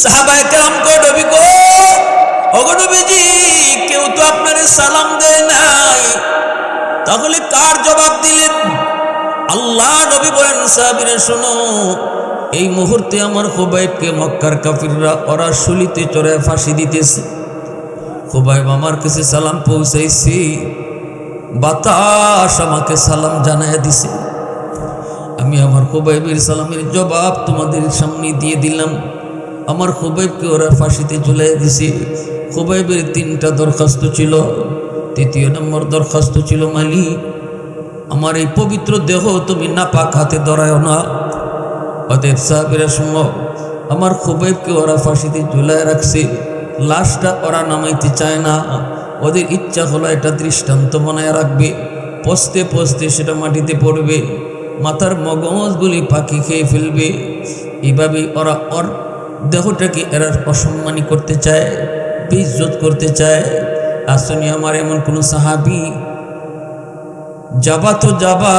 সাহাবায়ে কেরাম কো নবী গো, ওগো নবীজি, কেউ তো আপনারে সালাম দেয় নাই, তাহলে কার জবাব দিলেন? আল্লাহ নবী বলেন, সাহাবীরা শোনো, এই মুহূর্তে আমার খুবাইবকে মক্কার কাফিররা ওরা শুলিতে চড়ে ফাঁসি দিতেছে। খুবাইব আমার কাছে সালাম পৌঁছাইছে, বাতাস আমাকে সালাম জানাইয়া দিছে, আমি আমার খুবাইবের সালামের জবাব তোমাদের সামনে দিয়ে দিলাম। আমার খুবাইবকে ওরা ফাঁসিতে ঝুলাই দিছে। খুবাইবের 3টা দরখাস্ত ছিল। তৃতীয় নম্বর দরখাস্ত ছিল, মালিক, আমার এই পবিত্র দেহ তুমি নাপাক হাতে ধরায়ও না। অতএব সাহাবীরা শুনো, আমার খুবাইবকে ওরা ফাঁসিতে ঝুলায় রাখছে, লাশটা ওরা নামাইতে চায় না। ওদের ইচ্ছা হলো এটা দৃষ্টান্ত বানায় রাখবে, পচতে পচতে সেটা মাটিতে পড়বে, মাথার মগজগুলি পাখি খেয়ে ফেলবে। এইভাবেই ওরা ওর দেহটাকে এরা অসম্মানী করতে চায়, বেইজ্জত করতে চায়। আসনি আমার এমন কোন সাহাবী, যাবা তো যাবা,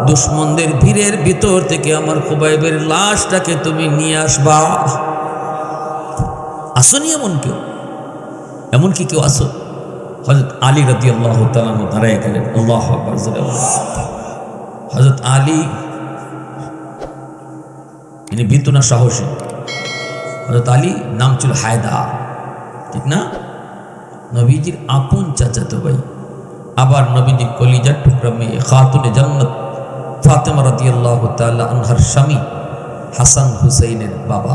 দুশ্মনদের ভিড়ের ভিতর থেকে আমার খুবাইবের লাশটাকে তুমি নিয়ে আসবা। আসনি এমন কেউ? এমন কি কেউ আসো? হযরত আলী রাদিয়াল্লাহু তাআলা দাঁড়ায় গেলেন। আল্লাহু আকবার। হযরত আলী ইনি ভীতু না সাহসী? হযরত আলী নাম ছিল হায়দার, ঠিক না? নবীজির আপন চাচাতো ভাই, আবার নবীজির কলিজার টুকরা মেয়ে খাতুনে জান্নাত ফাতেমা রাদিয়াল্লাহু তাআলা আনহার স্বামী হাসান হুসাইনের বাবা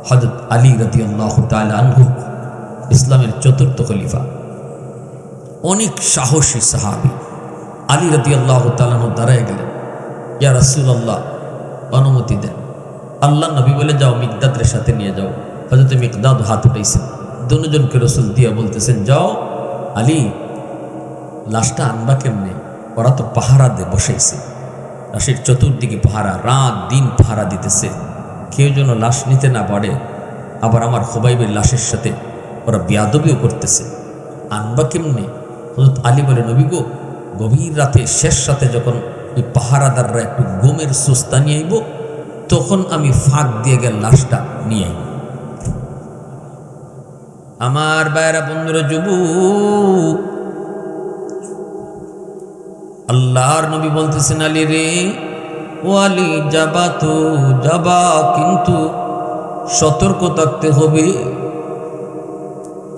হযরত আলী রাদিয়াল্লাহু তাআলা আনহু, ইসলামের 4র্থ খলিফা, অনেক সাহসী সাহাবী। আলী রাদিয়াল্লাহু তাআলা আনহু দাঁড়ায় গেলেন, ইয়া রাসূলুল্লাহ, অনুমতি দেন। আল্লাহ নবী বলে, যাও মিকদাদের সাথে নিয়ে যাও। হযরত মিকদাদ হাত উঠাইছেন, দুজনকে রাসূল দিয়া বলতেছেন, যাও আলী, লাশটা আনবা কেমনে? ওরা তো পাহারা দিয়ে বসাইছে, লাশের চতুর্দিকে পাহারা, রাত দিন পাহারা দিতেছে, কেউ যেন লাশ নিতে না পারে। আবার আমার খুবাইবের লাশের সাথে ওরা বেয়াদবিও করতেছে, আনবা কেমনে? হযরত আলী বলে, নবী গো, গভীর রাতে শেষ রাতে যখন ওই পাহারাদাররা একটু গমের সুস্তা নিয়ে আইব, তখন আমি ফাঁক দিয়ে গেল লাশটা নিয়ে আইব। আমার ভাইরা বন্ধুরা, যুবক, আল্লাহর নবী বলতেছেন, আলী রে, ও আলী, যাবা তো যাবা, কিন্তু সতর্ক থাকতে হবে।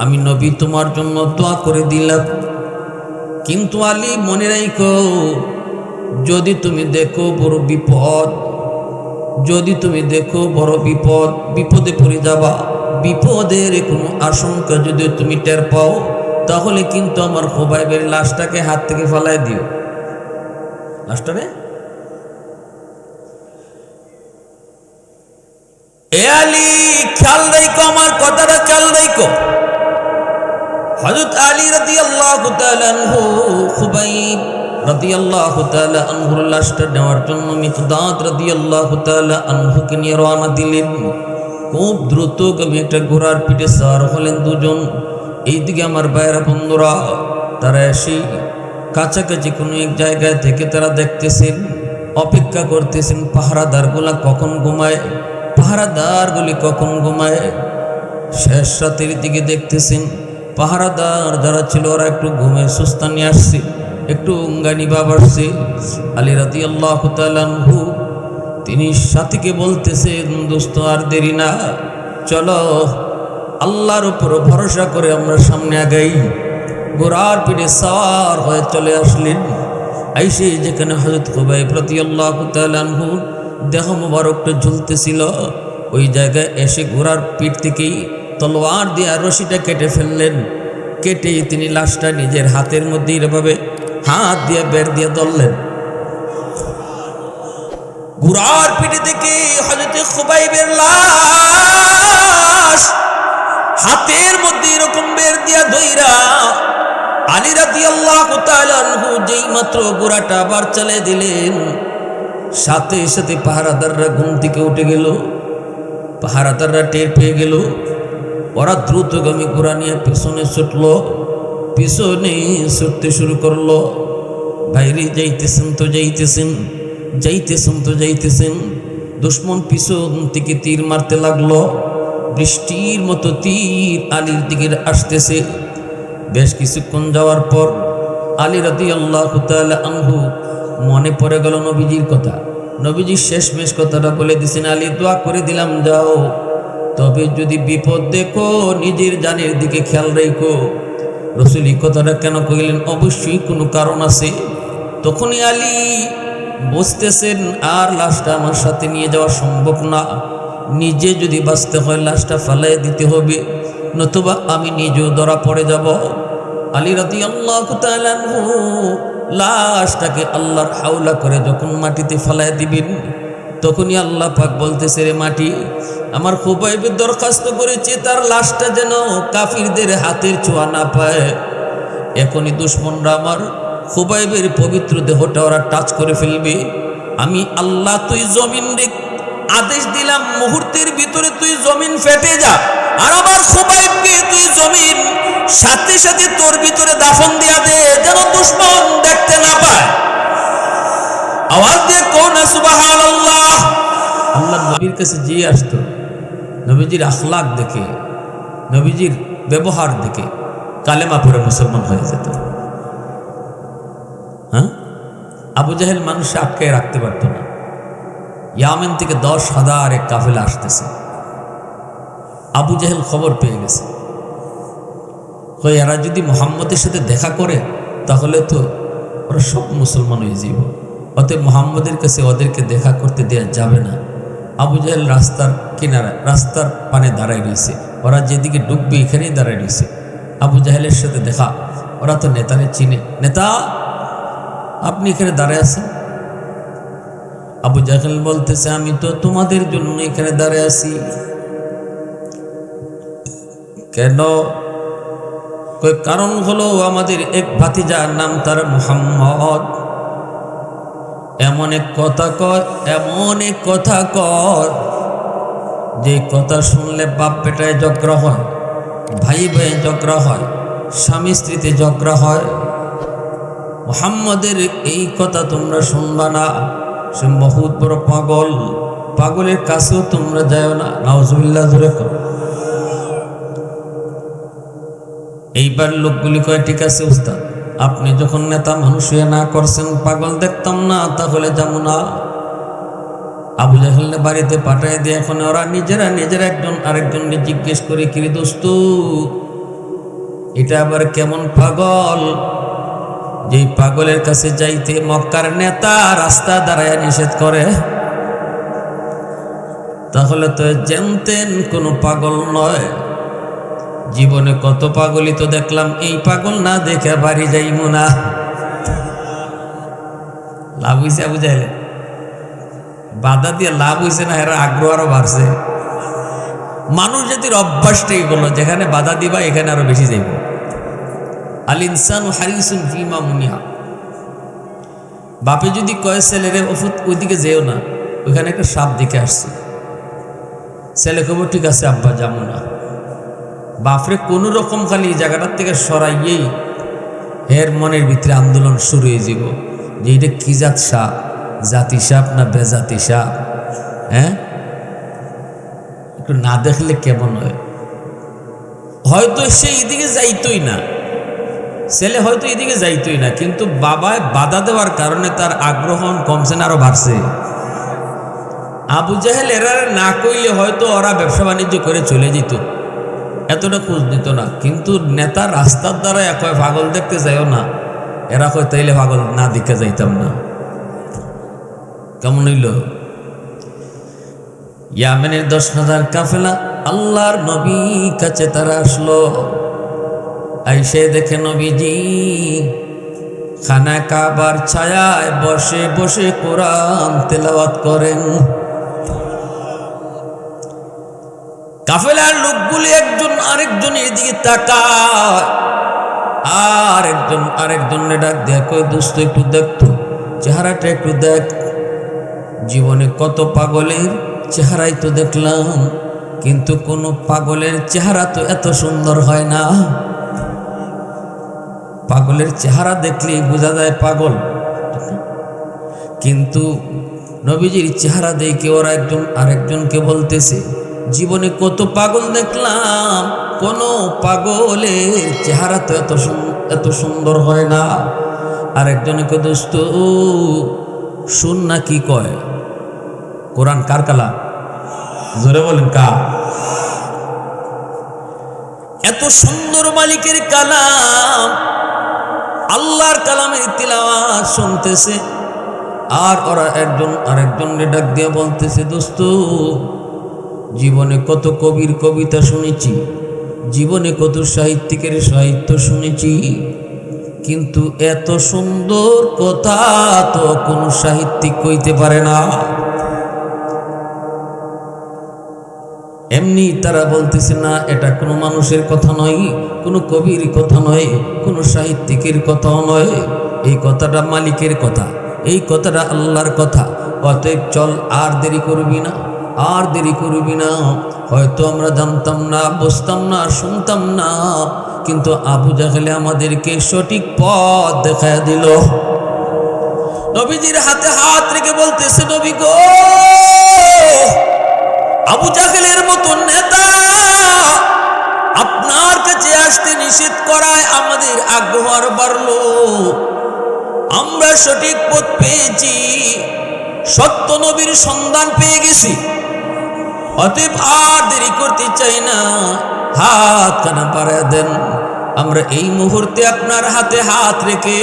আমি নবী তোমার জন্য দোয়া করে দিলাম, কিন্তু আলী মনে রাখো, যদি তুমি দেখো বড় বিপদ, যদি তুমি দেখো বড় বিপদ, বিপদে পড়ে যাবা, বিপদের কোনো আশঙ্কা যদি তুমি টের পাও, তাহলে কিন্তু আমার খুবাইবের লাশটাকে হাত থেকে ফেলাই দিও। লাশটারে এ আলী, খেয়াল রাখো, আমার কথাটা খেয়াল রাখো। হযরত আলী রাদিয়াল্লাহু তাআলা আনহু খুবাইব রাদিয়াল্লাহু তাআলা আনহুর লাশটা নেওয়ার জন্য মিকদাদ রাদিয়াল্লাহু তাআলা আনহুকে নিয়ে রওনা দিলেন। খুব দ্রুতগামী একটা ঘোড়ার পিঠে সওয়ার হলেন দুজন। এইদিকে আমার ভাইয়েরা বন্ধুরা, তারা এসে কাছাকাছি কোনো এক জায়গায় থেকে তারা দেখতেছেন, অপেক্ষা করতেছেন পাহারাদারগুলা কখন ঘুমায়, পাহারাদারগুলি কখন ঘুমায়। শেষ রাতের দিকে দেখতেছেন পাহারাদার যারা ছিল ওরা একটু ঘুমের সুস্তা নিয়ে আসছে, একটু উঙ্গানি ভাব আসছে। আলী রাদিয়াল্লাহু তাআলা আনহু তিনি সাথীকে বলতেছেন, দোস্ত, আর দেরি না, চলো আল্লাহর উপর ভরসা করে আমরা সামনে আগাই। ঘোড়ার পিঠে সওয়ার হয়ে চলে আসলেন। আইসে যেখানে হযরত খুবাইব রাদিয়াল্লাহু তাআলা আনহু দেহ মোবারকটা ঝুলতেছিল, ওই জায়গায় এসে ঘোড়ার পিঠ থেকেই তলোয়ার দিয়ে রশিটা কেটে ফেললেন। কেটে তিনি লাশটা নিজের হাতের মধ্যে এভাবে হাত দিয়ে বের দিয়ে ধরলেন। ঘোড়ার পিঠে থেকে হযরত খুবাইবের লাশ হাতের মধ্যে এরকম বের দিয়া ধইরা আলী রাদিয়াল্লাহু তাআলা আনহু যেই মাত্র ঘোড়াটা আবার চালিয়ে দিলেন, সাথে সাথে পাহারাদাররা ঘুম থেকে উঠে গেল। পাহারাদাররা টের পেয়ে গেল, ওরা দ্রুতগামী ঘোড়া নিয়ে পিছনে ছুটল, পিছনে ছুটতে শুরু করলো। বাইরে যাইতেছেন তো যাইতেছেন, যাইতেছেন তো যাইতেছেন। দুশ্মন পিছন থেকে তীর মারতে লাগলো। বৃষ্টির মতো তীর আলীর দিকে আসতেছে। বেশ কিছুক্ষণ যাওয়ার পর আলী রাদিয়াল্লাহু তাআলা আনহু মনে পড়ে গেল নবীজির কথা। নবীজির শেষমেশ কথাটা বলে দিছেন, আলী দোয়া করে দিলাম যাও, তবে যদি বিপদ দেখো নিজের জানের দিকে খেয়াল রেখো। রাসূল এই কথাটা কেন কইলেন? অবশ্যই কোনো কারণ আছে। তখনই আলী বুঝতেছেন আর লাশটা আমার সাথে নিয়ে যাওয়া সম্ভব না, নিজে যদি বাঁচতে হয় লাশটা ফেলাই দিতে হবে, নতুবা আমি নিজেও ধরা পড়ে যাব। আলী রাদিয়াল্লাহু তাআলা আনহু লাশটাকে আল্লাহর হাওলা করে যখন মাটিতে ফেলাই দিবেন, তখনই আল্লাহ পাক বলতেছে, রে মাটি, আমার খুবাইবের দরখাস্ত করেছে তার লাশটা যেন কাফিরদের হাতের ছোঁয়া না পায়। এখনই দুশমনরা আমার খুবাইবের পবিত্র দেহটা ওরা টাচ করে ফেলবে। আমি আল্লাহ তুই জমিন আদেশ দিলাম, মুহূর্তের ভিতরে তুই জমিন ফেটে যা, আর আমার খুবাইবকে তুই জমিন সাথে সাথে তোর ভিতরে দাফন দিয়া দে, যেন দুশমন দেখতে না পায়। আওয়াজ দিয়ে কোন সুবহানাল্লাহ। আল্লাহ নবীর কাছে যে আসতো, নবীজির আখলাক দেখে, নবীজির ব্যবহার দেখে কালেমা পড়ে মুসলমান হয়ে যেত। হ্যাঁ, আবু জাহেল মানুষ আটকায় রাখতে পারত না। ইয়ামেন থেকে 10,000 এক কাফেলা আসতেছে। আবু জাহেল খবর পেয়ে গেছে, এরা যদি মুহাম্মদের সাথে দেখা করে তাহলে তো ওরা সব মুসলমান হয়ে যাব, অতএব মুহাম্মদের কাছে ওদেরকে দেখা করতে দেওয়া যাবে না। আবু জাহেল রাস্তার কিনারা, রাস্তার পানে দাঁড়ায় রয়েছে, ওরা যেদিকে ডুববে এখানেই দাঁড়ায় রয়েছে। আবু জাহেলের সাথে দেখা, ওরা তো নেতারে চিনে, নেতা আপনি এখানে দাঁড়ায় আছেন? আবু জাহেল বলতেছে, আমি তো তোমাদের জন্য এখানে দাঁড়ায় আছি। কেন? কারণ হলো আমাদের এক ভাতিজার নাম তার মুহাম্মদ, এমন এক কথা কয়, এমন এক কথা কয় যে কথা শুনলে বাপ বেটায় ঝগড়া হয়, ভাই ভাই ঝগড়া হয়, স্বামী স্ত্রীতে ঝগড়া হয়। মুহাম্মদের এই কথা তোমরা শুনবা না, সে বহুত বড় পাগল, পাগলের কাছেও তোমরা যাও না। নাউজুবিল্লাহ ধরে কর। এইবার লোকগুলি কয়, ঠিক আছে উস্তাদ, আপনি যখন নেতা মানুষ হয়ে না করছেন, পাগল দেখতাম না, তাহলে যাবো না। আবু জাহেল বাড়িতে পাঠায় দিয়ে এখন ওরা নিজেরা একজন আরেকজনকে জিজ্ঞেস করে, কিরে দোস্ত, এটা আবার কেমন পাগল, যেই পাগলের কাছে যাইতে মক্কার নেতা রাস্তা দাঁড়ায় নিষেধ করে? তাহলে তো জেনতেন কোনো পাগল নয়। জীবনে কত পাগলই তো দেখলাম, এই পাগল না দেখে বাড়ি যাইমু না। লাভ হইছে আবু জাহেল, বাধা দিয়ে লাভ হইছে না, এরা আগ্রহ আরো বাড়ছে। মানুষ জাতির অভ্যাসটাই বলল, যেখানে বাধা দিবা এখানে আরো বেশি যাইব। আল ইনসানু হারিসুন ফিমা মুনিহা। বাপে যদি কয় ছেলেরে ওইদিকে যেও না, ওইখানে একটা সাপ দেখে আসছে, ছেলে কব ঠিক আছে আব্বা যাবো না। বাপরে কোন রকম খালি এই জায়গাটার থেকে সরাইয়েই এর মনের ভিতরে আন্দোলন শুরু হয়ে যাব যে এটা কি জাত সাপ, জাতি সাপ না বেজাতি সাপ? হ্যাঁ, একটু না দেখলে কেমন হয়? হয়তো সে এদিকে যাইতই না, ছেলে হয়তো এদিকে যাইতই না, কিন্তু বাবায় বাধা দেওয়ার কারণে তার আগ্রহ কমছে না, আরো বাড়ছে। আবু জাহেল এরা না কইলে হয়তো ওরা ব্যবসা বাণিজ্য করে চলে যেত, এতটা খোঁজ নিত না। কিন্তু নেতা রাস্তার দ্বারা কয় পাগল দেখতে যাইও না, এরা কয় তাইলে পাগল না দেখে যাইতাম না। কেমন হইল? ইয়ামেনের 10,000 কাফেলা আল্লাহর নবী কাছে তারা আসলো। আইসে দেখে নবীজি খানা কাবার ছায়ায় বসে বসে কোরআন তেলাওয়াত করেন। কাফেলার লোকগুলি একজন আরেকজনের দিকে তাকায়, আর একজন আরেকজনে ডাক দেখো, দোস্ত একটু দেখতো চেহারাটা একটু দেখ। জীবনে কত পাগলের চেহারাই তো দেখলাম, কিন্তু কোন পাগলের চেহারা তো এত সুন্দর হয় না। পাগলের চেহারা দেখলেই বোঝা যায় পাগল, কিন্তু নবীজির চেহারা দেখে ওরা একজন আরেকজনকে বলতেছে, জীবনে কত পাগল দেখলাম, কোন পাগলের চেহারা তো এত সুন্দর হয় না। আরেকজনকে, দোস্ত শুন না কি কয়, কোরআন কার কালাম? জোরে বলেন কার? এত সুন্দর মালিকের কালাম, আল্লাহর কালামের তিলাওয়াত শুনতেছে, আর ওরা একজন আরেকজনকে ডাক দিয়ে বলতেছে, দোস্ত জীবনে কত কবির কবিতা শুনেছি, জীবনে কত সাহিত্যিকের সাহিত্য শুনেছি, কিন্তু এত সুন্দর কথা তো কোনো সাহিত্যিক কইতে পারে না। এমনি তারা বলতেছে, না এটা কোনো মানুষের কথা নয়, কোনো কবির কথা নয়, কোনো সাহিত্যিকের কথাও নয়, এই কথাটা মালিকের কথা, এই কথাটা আল্লাহর কথা। অতএব চল, আর দেরি করবি না, আর দেরি করবি না। হয়তো আমরা জানতাম না, বুঝতাম না, শুনতাম না, কিন্তু আবু জাহেলে আমাদেরকে সঠিক পথ দেখায় দিল। নবীজির হাতে হাত রেখে বলতেছে, নবী গো, আবু জাহেলের মতো নেতা আপনার কাছে আসতে নিষেধ করায় আমাদের আগ্রহ আর বাড়লো। আমরা সঠিক পথ পেয়েছি, সত্য নবীর সন্ধান পেয়ে গেছি। অতএব আর দেরি করতে চাই না, হাত কানা পাড়া দেন। আমরা এই মুহূর্তে আপনার হাতে হাত রেখে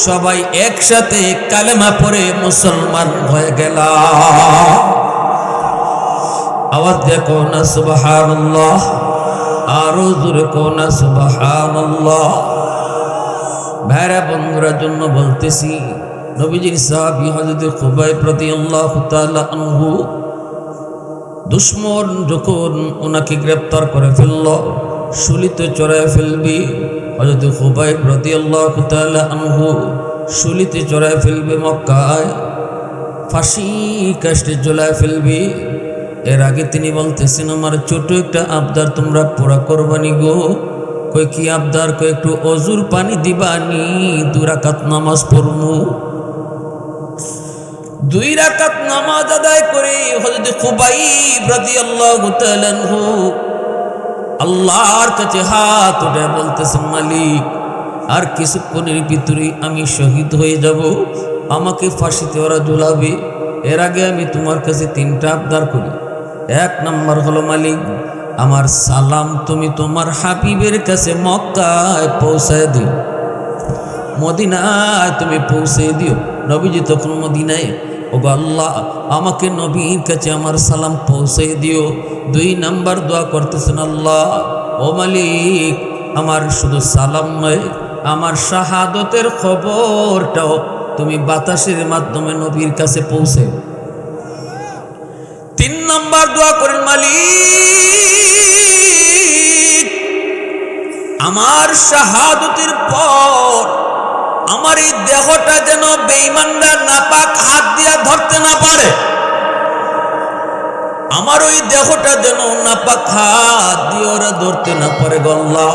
সবাই একসাথে কালেমা পড়ে মুসলমান হয়ে গেলাম। আওয়াজ দেখো না সুবহানাল্লাহ, আরো জোরে কো না সুবহানাল্লাহ। ভাইরা বন্ধুরা জন্য বলতেছি, নবীজির সাহাবী হযরত খুবাইব রাদিয়াল্লাহু তাআলা আনহু, দুশমন যখন ওনাকে গ্রেফতার করে ফেলল, শুলিতে চড়ায় ফেলবি, হযরত খুবাইব রাদিয়াল্লাহু তাআলা আনহু শুলিতে চড়ায় ফেলবে, মক্কায় ফাঁসি কাস্টে ঝুলায় ফেলবি। এর আগে তিনি বলতেছেন, আমার ছোট একটা আবদার তোমরা পুরা করবানি গো। কই কি আবদার? কই একটু অজুর পানি দিবানি, 2 রাকাত নামাজ পড়মু। 2 রাকাত নামাজ আদায় করে হযরত খুবাইব রাদিয়াল্লাহু তাআলা আনহু আল্লাহর কাছে হাত উঠে বলতেছেন, মালিক আর কিছুক্ষণের ভিতরে আমি শহীদ হয়ে যাব, আমাকে ফাঁসিতে ওরা ঝুলাবে। এর আগে আমি তোমার কাছে 3টা আবদার করি। 1 নম্বর হলো, মালিক আমার সালাম তুমি তোমার হাবিবের কাছে মক্কায় পৌঁছায় দিও, মদিনায় তুমি পৌঁছে দিও। নবীজি তখন মদিনায়, ওগো আল্লাহ আমাকে নবীর কাছে আমার সালাম পৌঁছে দিও। 2 নম্বর দোয়া করতেছেন, আল্লাহ ও মালিক আমার শুধু সালাম নয়, আমার শাহাদতের খবরটাও তুমি বাতাসের মাধ্যমে নবীর কাছে পৌঁছে। 3 নম্বর দোয়া করেন, মালিক আমার শাহাদতের পর আমার এই দেহটা যেন বেঈমানরা নাপাক হাত দিয়া ধরতে না পারে, আমার ওই দেহটা যেন নাপাক হাত দিয়ে ওরা ধরতে না পারে। আল্লাহ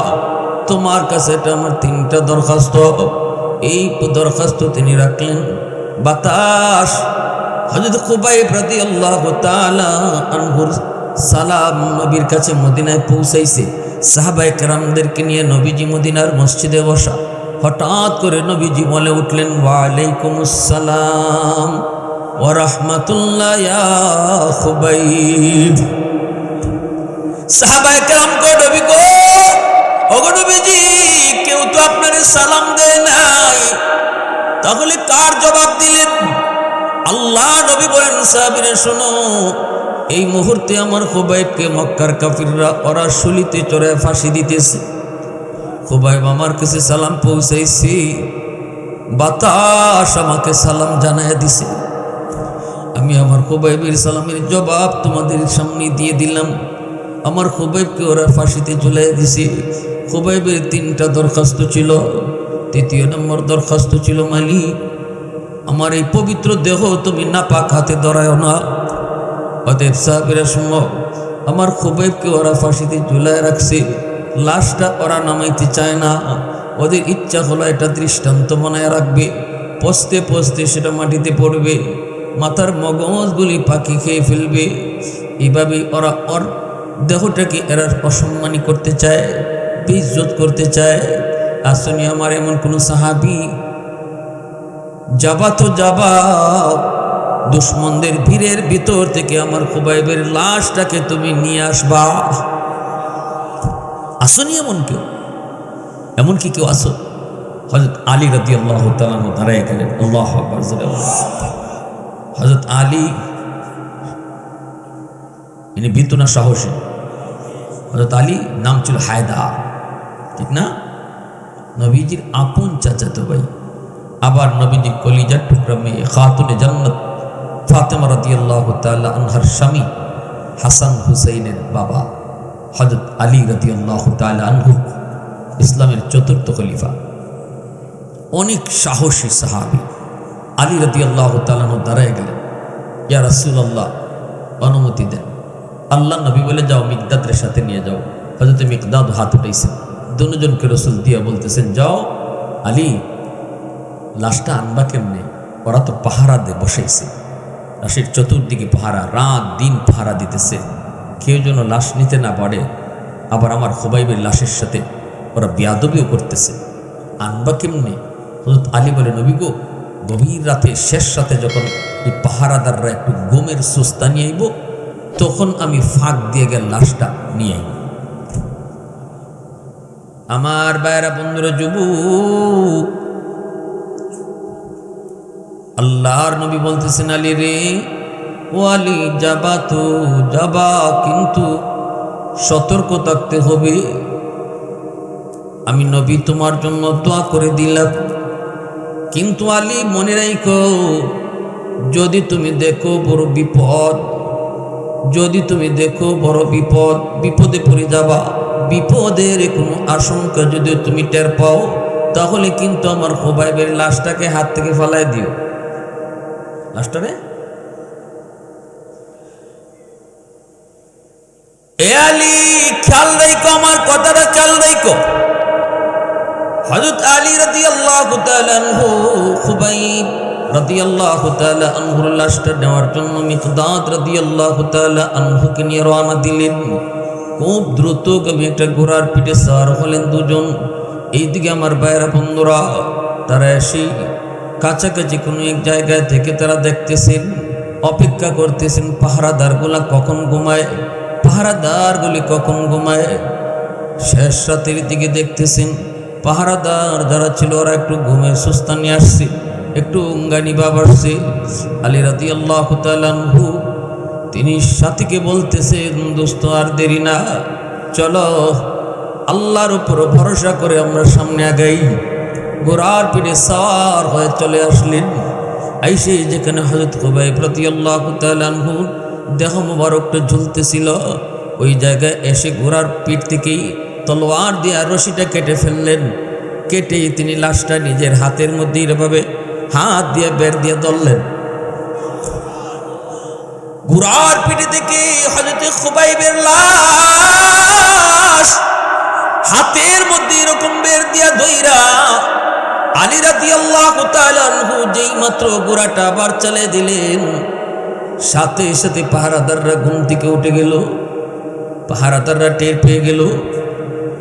তোমার কাছে এটা আমার 3টা দরখাস্ত। এই দরখাস্ত তিনি রাখলেন। বাতাস হযরত খুবাইব রাদিয়াল্লাহু তাআলা আনহুর সালাম নবীর কাছে মদিনায় পৌঁছাইছে। সাহাবায়ে কেরামদেরকে নিয়ে নবীজি মদিনার মসজিদে বসা। হঠাৎ করে নবীজি বলে উঠলেন, ওয়া আলাইকুমুস সালাম ওয়া রাহমাতুল্লাহ ইয়া খুবাইব। সাহাবায়ে কেরাম কো, নবী গো, ওগো নবীজি কেউ তো আপনার সালাম দেয় নাই, তাহলে কার জবাব দিলেন? আল্লাহ নবী বলেন, সাহাবীরা শোনো, এই মুহূর্তে আমার খুবাইবকে মক্কার কাফিররা ওরা শুলিতে চড়ায় ফাঁসি দিতেছে। খুবাইব আমার কাছে সালাম পৌঁছাইছি, বাতাস আমাকে সালাম জানায় দিছে। আমি আমার খুবাইবের সালামের জবাব তোমাদের সামনে দিয়ে দিলাম। আমার খুবাইবকে ওরা ফাঁসিতে ঝুলাই দিছে। খুবাইবের 3টা দরখাস্ত ছিল। 3য় নম্বর দরখাস্ত ছিল, মালিক আমার এই পবিত্র দেহ তুমি নাপাক হাতে ধরায়ও না। অতএব সাহাবীরা শুনো, আমার খুবাইবকে ওরা ফাঁসিতে ঝুলায় রাখছে, লাশটা ওরা নামাইতে চায় না। ওদের ইচ্ছা হলো এটা দৃষ্টান্ত বানায় রাখবে, পচতে পচতে সেটা মাটিতে পড়বে। মাথার মগজগুলি পাখি খেয়ে ফেলবে। এইভাবে ওরা ওর দেহটাকে এরা অসম্মানী করতে চায়, বেইজ্জত করতে চায়। আসনি আমার এমন কোন সাহাবী যাবা তো যাবা, দুশ্মনদের ভিড়ের ভিতর থেকে আমার খুবাইবের লাশটাকে তুমি নিয়ে আসবা। আসনি এমন কেউ? এমন কি কেউ আসো? হযরত আলী রাদিয়াল্লাহু তাআলা দাঁড়ায় গেলেন। আল্লাহু আকবার। হযরত আলী ইনি ভীতু না সাহসী? হযরত আলী নাম ছিল হায়দার, ঠিক না? নবীজির আপন চাচাতো ভাই, আবার নবীজির কলিজার টুকরা মেয়ে খাতুনে জান্নাত ফাতেমা রাদিয়াল্লাহু তাআলা আনহার স্বামী হাসান হুসাইনের বাবা হযরত আলী রাদিয়াল্লাহু তাআলা আনহু, ইসলামের চতুর্থ খলিফা, অনেক সাহসী সাহাবী। আলী রাদিয়াল্লাহু তাআলা আনহু দাঁড়ায় গেলেন, ইয়া রাসূলুল্লাহ অনুমতি দেন। আল্লাহ নবী বলে, যাও মিকদাদের সাথে নিয়ে যাও। হযরত মিকদাদ হাত উঠাইছেন, দুজনকে রাসূল দিয়া বলতেছেন, যাও আলী, লাশটা আনবা কেমনে? ওরা তো পাহারা দিয়ে বসাইছে, লাশের চতুর্দিকে পাহারা, রাত দিন পাহারা দিতেছে, কেউ যেন লাশ নিতে না পারে। আবার আমার খুবাইবের লাশের সাথে ওরা বেয়াদবিও করতেছে, আনবা কেমনে? হযরত আলী বলে, নবী গো, গভীর রাতে শেষ রাতে যখন এই পাহারাদাররা একটু গমের সুস্তা নিয়ে আইব, তখন আমি ফাঁক দিয়ে গেল লাশটা নিয়ে আইব। আমার ভাইয়েরা, বন্ধুরা, যুবক, আল্লাহর নবী বলতেছেন, আলী রে, ও আলী, যাবা তো যাবা, কিন্তু সতর্ক থাকতে হবে। আমি নবী তোমার জন্য দোয়া করে দিলাম, কিন্তু আলী মনে রাখো, যদি তুমি দেখো বড় বিপদ, যদি তুমি দেখো বড় বিপদ, বিপদে পড়ে যাবা, বিপদের কোনো আশঙ্কা যদি তুমি টের পাও, তাহলে কিন্তু আমার খুবাইবের লাশটাকে হাত থেকে ফালাই দিও। লাশটারে এ আলী, খেয়াল রাখো, আমার কথাটা খেয়াল রাখো। হযরত আলী রাদিয়াল্লাহু তাআলা আনহু খুবাইব রাদিয়াল্লাহু তাআলা আনহুর লাশটা নেওয়ার জন্য মিকদাদ রাদিয়াল্লাহু তাআলা আনহুকে নিয়ে রওনা দিলেন। খুব দ্রুতগামী একটা ঘোড়ার পিঠে সওয়ার হলেন দুজন। এইদিকে আমার ভাইয়েরা, বন্ধুরা, তারা এসে কাছাকাছি কোনো এক জায়গায় থেকে তারা দেখতেছেন, অপেক্ষা করতেছেন পাহারাদারগুলা কখন ঘুমায়, পাহারাদারগুলি কখন ঘুমায়। শেষ রাতের দিকে দেখতেছেন পাহারাদার যারা ছিল ওরা একটু ঘুমের সুস্তা নিয়ে আসছে, একটু উঙ্গানি ভাব আসছে। আলী রাদিয়াল্লাহু তাআলা আনহু তিনি সাথীকে বলতেছেন, দোস্ত আর দেরি না, চলো আল্লাহর উপর ভরসা করে আমরা সামনে আগাই। ঘোড়ার পিঠে সওয়ার হয়ে চলে আসলেন। আইসে যেখানে হযরত খুবাইব রাদিয়াল্লাহু তাআলা আনহু দেহ মোবারকটা ঝুলতেছিল, ওই জায়গায় এসে ঘোড়ার পিঠ থেকেই তলোয়ার দিয়ে রশিটা কেটে ফেললেন। কেটে তিনি লাশটা নিজের হাতের মধ্যে এভাবে হাত দিয়ে বের দিয়ে ধরলেন। ঘোড়ার পিঠে থেকে হযরত খুবাইবের লাশ হাতের মধ্যে এরকম বের দিয়া ধইরা আলী রাদিয়াল্লাহু তাআলা আনহু যেই মাত্র ঘোড়াটা আবার চালিয়ে দিলেন, সাথে সাথে পাহারাদাররা ঘুম থেকে উঠে গেল। পাহারাদাররা টের পেয়ে গেল,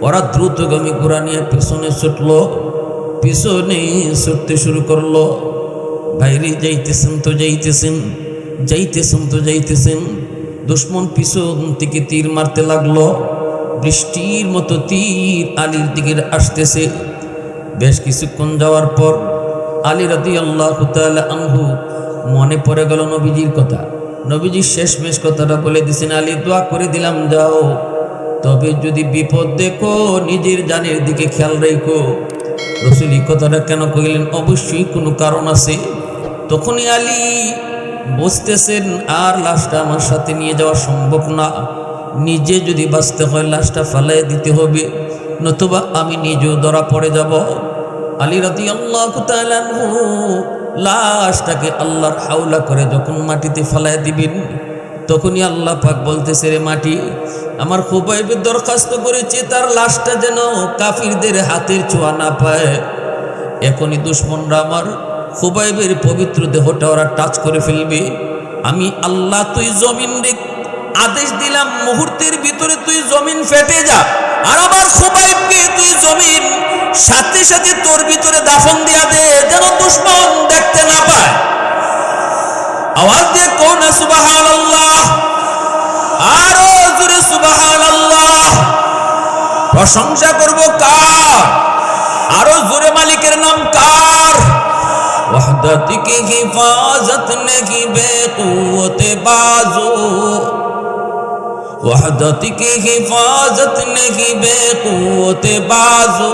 ওরা দ্রুতগামী ঘোড়া নিয়ে পিছনে ছুটল, পিছনে ছুটতে শুরু করলো। বাইরে যাইতেছেন তো যাইতেছেন, যাইতেছেন তো যাইতেছেন, দুশ্মন পিছন থেকে তীর মারতে লাগলো। বৃষ্টির মতো তীর আলীর দিকে আসতেছে। বেশ কিছুক্ষণ যাওয়ার পর আলী রাদিয়াল্লাহু তাআলা আনহু মনে পড়ে গেল নবীজির কথা। নবীজি শেষমেশ কথাটা বলে দিয়েছেন, আলী, দোয়া করে দিলাম, যাও, তবে যদি বিপদ দেখো নিজের জানের দিকে খেয়াল রেখো। রাসূল এই কথাটা কেন কইলেন? অবশ্যই কোনো কারণ আছে। তখনই আলী বুঝতেছেন আর লাশটা আমার সাথে নিয়ে যাওয়া সম্ভব না, নিজে যদি বাঁচতে হয় লাশটা ফালাই দিতে হবে, নতুবা আমি নিজেও ধরা পড়ে যাব। আলী রাদিয়াল্লাহু তাআলা আনহু লাশটাকে আল্লাহর হাওলা করে যখন মাটিতে ফালাই দিবেন, তখনই আল্লাহ পাক বলতেছে, রে মাটি, আমার খুবাইবের দরখাস্ত করেছে তার লাশটা যেন কাফিরদের হাতের ছোঁয়া না পায়। এখনই দুশ্মনরা আমার খুবাইবের পবিত্র দেহটা ওরা টাচ করে ফেলবে। আমি আল্লাহ তুই জমিন রে আদেশ দিলাম, মুহূর্তের ভিতরে তুই জমিন ফেটে যা, আর আমার খুবাইবকে তুই জমিন সাথে সাথে তোর ভিতরে দাফন দিয়া দে, যেন দুশমন দেখতে না পায়। আওয়াজ দিয়ে কোন সুবহানাল্লাহ, আরো জোরে সুবহানাল্লাহ। প্রশংসা করব কার? আরো জোরে মালিকের নাম কার? वहदत की हिफाजत नहीं बेक़ुव्वत बाज़ू, वहदत की हिफाजत नहीं बेक़ुव्वत बाज़ू,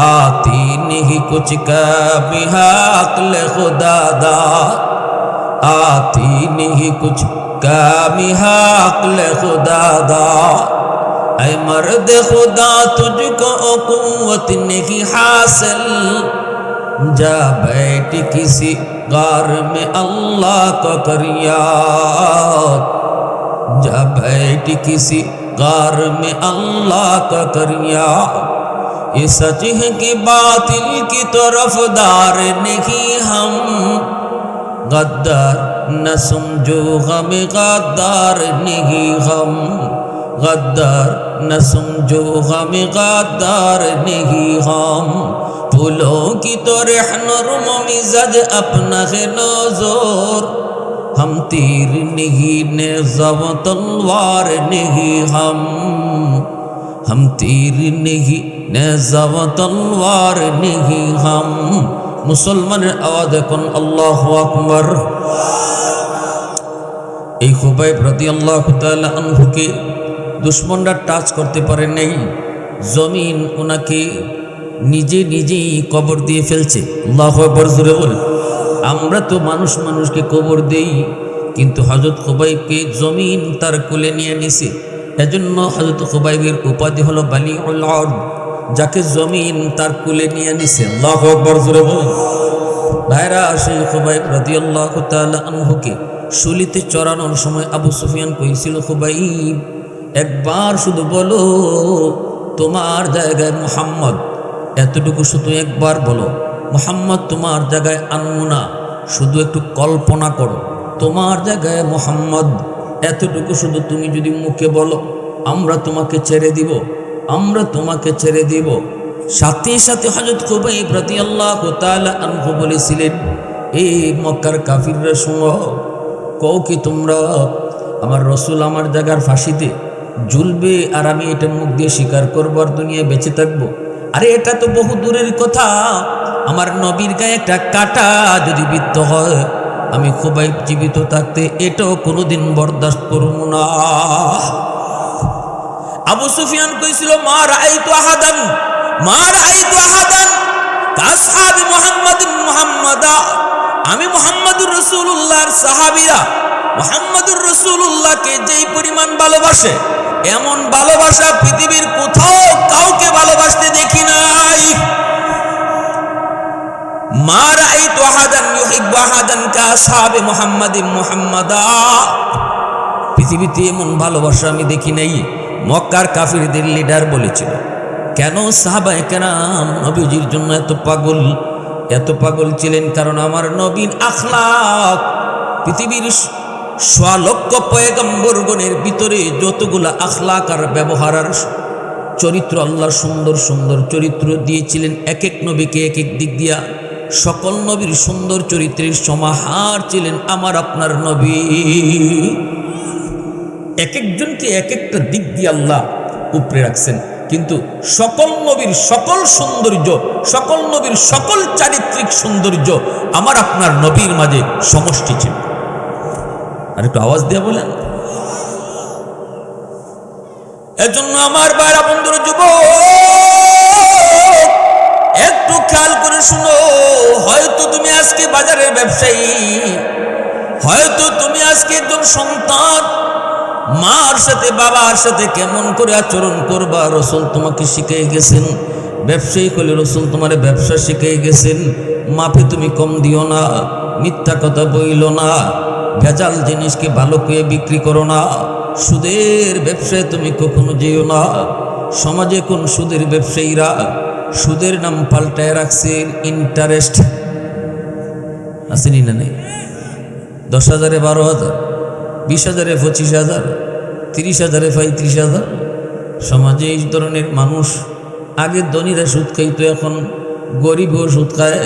आती नहीं कुछ कभी अक़्ल खुदा दा, आती नहीं कुछ कभी अक़्ल खुदा दा। ऐ मर्द खुदा तुझको क़ुव्वत नहीं हासिल, जा बैठ किसी गार में अल्लाह का कर याद, जा बैठ किसी गार में अल्लाह का कर याद। ये सच है कि बातिल की तरफदार नहीं हम, गद्दार न समझो गम गद्दार नहीं हम, गद्दार न समझो गम गद्दार नहीं हम। फूलों की तो रहनुम मिजाज अपना है नज़र, हम तीर नहीं नेज़ा व तलवार नहीं हम तीर नहीं नेज़ा व तलवार नहीं हम। मुसलमाনের আওয়াজ এখন আল্লাহু আকবার। এই খুবাইব রাদিয়াল্লাহু তাআলা আনহুকে দুশমনরা টাচ করতে পারে নাই, জমিন ওনাকে নিজে নিজেই কবর দিয়ে ফেলছে। আল্লাহু আকবার জোরে বলে। আমরা তো মানুষকে কবর দেই, কিন্তু হযরত খুবাইবকে জমিন তার কোলে নিয়ে নিছে। এজন্য হযরত খুবাইবের উপাধি হলো বালিউল আরদ, যাকে জমিন তার কোলে নিয়ে নিছে। আল্লাহু আকবার জোরে বলে। ভাইরা, সেই খুবাইব রাদিয়াল্লাহু তাআলা আনহুকে শুলিতে চড়ানোর সময় আবু সুফিয়ান কইছিল, খুবাইব একবার শুধু বলো তোমার জায়গায় মুহাম্মদ, এতটুকু শুধু একবার বলো, মুহাম্মদ তোমার জায়গায় আনমু না, শুধু একটু কল্পনা করো তোমার জায়গায় মুহাম্মদ, এতটুকু শুধু তুমি যদি মুখে বলো, আমরা তোমাকে ছেড়ে দিব, আমরা তোমাকে ছেড়ে দিব। সাথে সাথে হযরত খুবাইব রাদিয়াল্লাহু তাআলা আনহু বলেছিলেন, এই মক্কার কাফিররা শুনো, কও কি তোমরা আমার রসুল আমার জায়গার ফাঁসিতে ঝুলবে আর আমি এটা মুখ দিয়ে স্বীকার করবো আর দুনিয়ায় বেঁচে থাকবো? আরে এটা তো বহু দূরের কথা, আমার নবীর গায়ে একটা কাঁটা যদি বিদ্ধ হয়, আমি খুবাইব জীবিত থাকতে এটাও কোনোদিন বরদাস্ত করব না। আবু সুফিয়ান কইছিল, মা রাআইতু আহাদান কাসহাবি মুহাম্মাদা, আমি মুহাম্মাদুর রাসূলুল্লাহর সাহাবীরা মুহাম্মাদুর রাসূলুল্লাহকে যেই পরিমাণ ভালোবাসে, এমন ভালোবাসা পৃথিবীর কোথাও কাউকে ভালোবাসতে দেখি নাই। মা রাআইতু আহাদান ইউহিব্বু আহাদান কাসহাবি মুহাম্মাদা, পৃথিবীতে এমন ভালোবাসা আমি দেখি নাই। মক্কার কাফিরদের লিডার বলেছিল, কেন সাহাবায়ে কেরাম নবীজির জন্য এত পাগল ছিলেন? কারণ আমার নবীর আখলাক, পৃথিবীর 100 লক্ষ পয়গম্বরগণের ভিতরে যতগুলা আখলাক আর ব্যবহার আর চরিত্র, আল্লাহ সুন্দর সুন্দর চরিত্র দিয়েছিলেন এক এক নবীকে এক এক দিক দিয়া। সকল নবীর সুন্দর চরিত্রের সমাহার ছিলেন আমার আপনার নবী। এক একজনকে এক একটা দিক দিয়ে আল্লাহ উপরে রাখছেন, কিন্তু সকল নবীর সকল সৌন্দর্য, সকল নবীর সকল চারিত্রিক সৌন্দর্য আমার আপনার নবীর মাঝে সমষ্টি ছিল। আর একটু আওয়াজ দিয়ে বলেন। এজন্য আমার বাইরা বন্ধুর যুবক, একটু খেয়াল করে শুনো। হয়তো তুমি আজকে বাজারের ব্যবসায়ী, হয়তো তুমি আজকে একজন সন্তান, মার সাথে বাবার সাথে কেমন করে আচরণ করবা রাসূল তোমাকে শিখিয়ে গেছেন। ব্যবসায়ী হলে রাসূল তোমার ব্যবসা শিখিয়ে গেছেন। মাপে তুমি কম দিও না, মিথ্যা কথা বইলো না, ভেজাল জিনিসকে ভালো করে বিক্রি করো না, সুদের ব্যবসায় তুমি কখনো যেও না। সমাজে কোন সুদের ব্যবসায়ীরা সুদের নাম পাল্টায় রাখছে ইন্টারেস্ট। আসেনি না নেই? 10,000-এ 12,000, 20,000-এ 25,000, 30,000-এ 35,000। সমাজে এই ধরনের মানুষ, আগে ধনীরা সুদ খাইতো, এখন গরিবও সুদ খায়,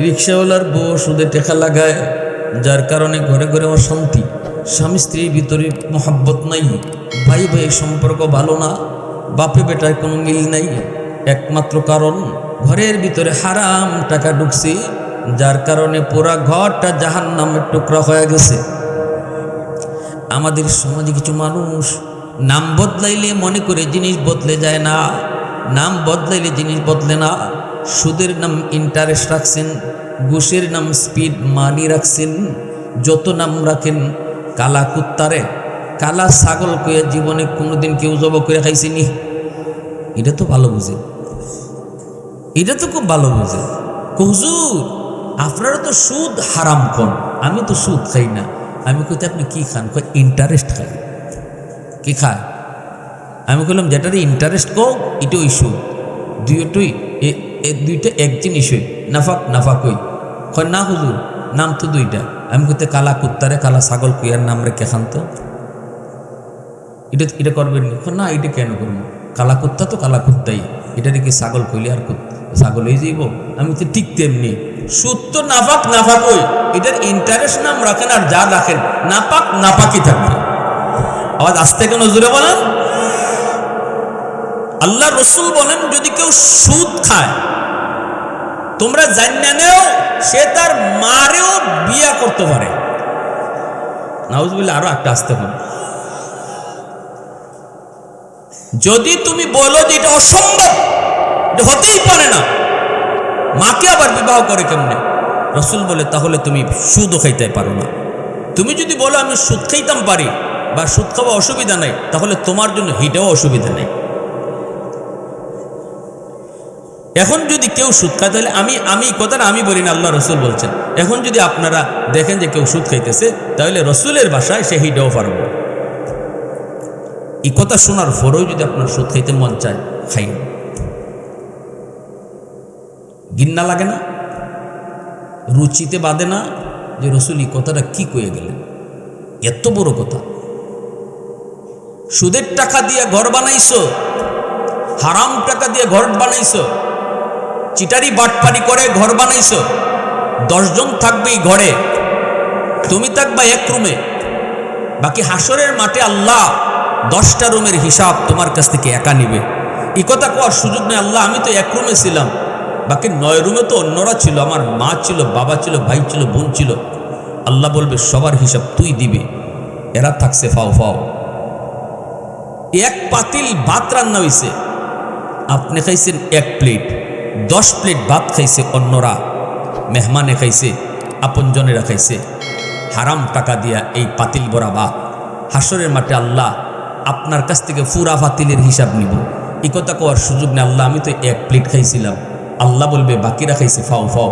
রিক্সাওয়ালার বউ সুদে টেকা লাগায়, যার কারণে ঘরে ঘরে অশান্তি, স্বামী স্ত্রীর ভিতরে মহাব্বত নাই, ভাই ভাই সম্পর্ক ভালো না, বাপে বেটায় কোনো মিল নাই। একমাত্র কারণ ঘরের ভিতরে হারাম টাকা ঢুকছে, যার কারণে পুরা ঘরটা জাহান্নামের টুকরা হয়ে গেছে। আমাদের সমাজে কিছু মানুষ নাম বদলাইলে মনে করে জিনিস বদলে যায় না, নাম বদলাইলে জিনিস বদলে না। সুদের নাম ইন্টারেস্ট রাখছেন, ঘুষের নাম স্পিড মানি রাখছেন, যত নাম রাখেন। কালা কুত্তারে কালা ছাগল কইয়া জীবনে কোনোদিন কেউ জব করে খাইছেনি? এটা তো ভালো বুঝে, এটা তো খুব ভালো বুঝে। হুজুর আপনারা তো সুদ হারাম খান, আমি তো সুদ খাই না। আমি কইতে আপনি কি খান? কই ইন্টারেস্ট খাই। কি খায়? আমি কইলাম যেটারই ইন্টারেস্ট কো এটা ওই সুদ, দুইটাই দুইটা এক জিনিসই, নাফাক নাফাক ওই। কয় না হুজুর নাম তো দুইটা। আমি কইতে কালা কুত্তারে কালা ছাগল কুইয়ার নাম রেখে খান তো, এটা করবেন না? এটা কেন করবো? কালা কুত্তা তো কালা কুত্তাই, এটারে কি ছাগল কইলে আর ছাগল হয়ে যাইব? আমি তো ঠিক তেমনি, সুদ তো নাপাক নাপাক ওই, এটার ইন্টারেস্ট নাম রাখেন আর যা রাখেন নাপাক নাপাকই থাকবে। আওয়াজ আসতে কেন জোরে বলেন? আল্লাহ রসুল বলেন যদি কেউ সুদ খায় তোমরা জানিয়ে নেও সে তার মারেও বিয়া করতে পারে। নাউজুবিল্লাহ, আরো একটা আসতে হবে। যদি তুমি বলো যে এটা অসম্ভব, এটা হতেই পারে না, মাকে আবার বিবাহ করে কেমনে? রসুল বলে তাহলে তুমি সুদও খাইতে পারো না। তুমি যদি বলো আমি সুদ খাইতাম পারি বা সুদ খাওয়া অসুবিধা নাই, তাহলে তোমার জন্য হিটাও অসুবিধা নেই। এখন যদি কেউ সুদ খায়, তাহলে আমি কথাটা আমি বলি না, আল্লাহ রসুল বলছেন। এখন যদি আপনারা দেখেন যে কেউ সুদ খাইতেছে, তাহলে রসুলের ভাষায় সে হিটাও পারবো। এই কথা শোনার পরেও যদি আপনার সুদ খাইতে মন চায়, খাই। ঘৃণা লাগে না? রুচিতে বাঁধে না যে রসুল এই কথাটা কি কয়ে গেলেন? এত বড় কথা। সুদের টাকা দিয়ে ঘর বানাইছো, হারাম টাকা দিয়ে ঘর বানাইছো, চিটারি বাটপারি করে ঘর বানাইছো। 10 জন থাকবে এই ঘরে, তুমি থাকবা এক রুমে, বাকি হাসরের মাঠে আল্লাহ 10টা রুমের হিসাব তোমার কাছ থেকে একা নিবে। এই কথা কোয়ার সুযোগ নেই। আল্লাহ আমি তো এক রুমে ছিলাম, বাকি 9 রুমে তো অন্যরা ছিল, আমার মা ছিল, বাবা ছিল, ভাই ছিল, বোন ছিল। আল্লাহ বলবে সবার হিসাব তুই দিবি, এরা থাকছে ফাও ফাও। এক পাতিল ভাত রান্না হয়েছে, আপনি খাইছেন 1 প্লেট, 10 প্লেট ভাত খাইছে অন্যরা, মেহমানে খাইছে, আপনজনেরা খাইছে। হারাম টাকা দিয়া এই পাতিল ভরা ভাত, হাসরের মাঠে আল্লাহ আপনার কাছ থেকে পুরা পাতিলের হিসাব নিব। এই কথা কোয়ার সুযোগ নেই। আল্লাহ আমি তো 1 প্লেট খাইছিলাম। আল্লাহ বলবে বাকিরা খাইছে ফাও ফাও,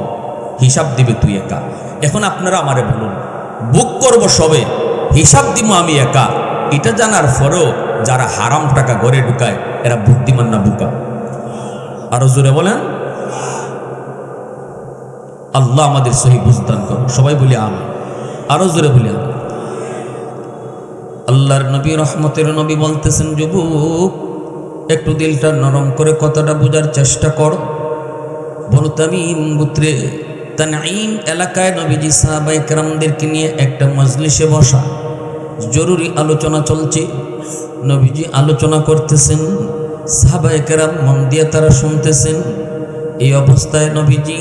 হিসাব দিবে তুই একা। এখন আপনারা আমারে বলুন, বুক করব সবে, হিসাব দিব আমি একা। এটা জানার পরেও যারা হারাম টাকা ঘরে ঢুকায় এরা বুদ্ধিমান না বুকা? আরো জোরে বলেন। আল্লাহ আমাদের সহি বুঝদান করো। সবাই বলি আমি, আরো জোরে বলি আমি। আল্লাহর নবী রহমতের নবী বলতেছেন, যুবক একটু দিলটা নরম করে কথাটা বোঝার চেষ্টা করো। বনু তামিম গোত্রে তানঈম এলাকায় নবীজি সাহাবায়ে কেরামদেরকে নিয়ে একটা মজলিসে বসা, জরুরি আলোচনা চলছে। নবীজি আলোচনা করতেছেন, সাহাবায়ে কেরাম মন দিয়ে তারা শুনতেছেন। এই অবস্থায় নবীজি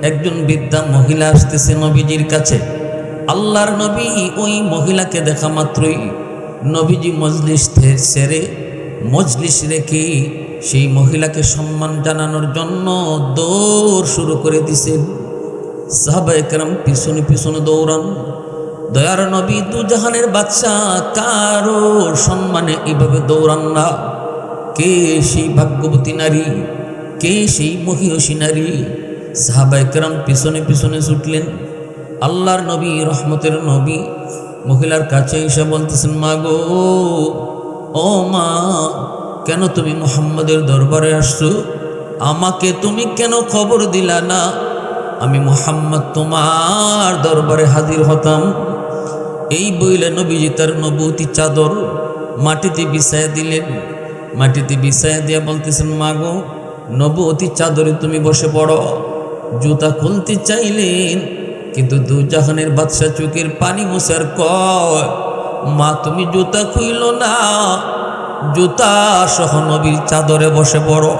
একজন বৃদ্ধা মহিলা আসতেছে নবীজির কাছে। আল্লাহর নবী ওই মহিলাকে দেখা মাত্রই নবীজি মজলিস ছেড়ে মজলিস রেখে সেই মহিলাকে সম্মান জানানোর জন্য দৌড় শুরু করে দিছেন। সাহাবায়ে কেরাম পিছনে পিছনে দৌড়ান। দয়ার নবী দুজাহানের বাদশাহ, কারো সম্মানে এইভাবে দৌড়ান না। কে সেই ভাগ্যবতী নারী, কে সেই মহিষী নারী? সাহাবায়ে কেরাম পিছনে পিছনে ছুটলেন। আল্লাহর নবী রহমতের নবী মহিলার কাছে এসে বলতেছেন, মা গো, ও মা, কেন তুমি মুহাম্মদের দরবারে আসছো? আমাকে তুমি কেন খবর দিলা না? আমি মুহাম্মদ তোমার দরবারে হাজির হতাম। এই বইলে নবীজি তার নবুতি চাদর মাটিতে বিছায়া দিলেন। মাটিতে বিছায়া দিয়া বলতেছেন, মাগো নবুতি চাদরে তুমি বসে পড়ো। জুতা খুলতে চাইলেন, কিন্তু দুজাহানের বাদশা চোখের পানি মুছার কয়, মা তুমি জুতা খুইল না, জুতা সহ নবীর চাদরে বসে পড়ো।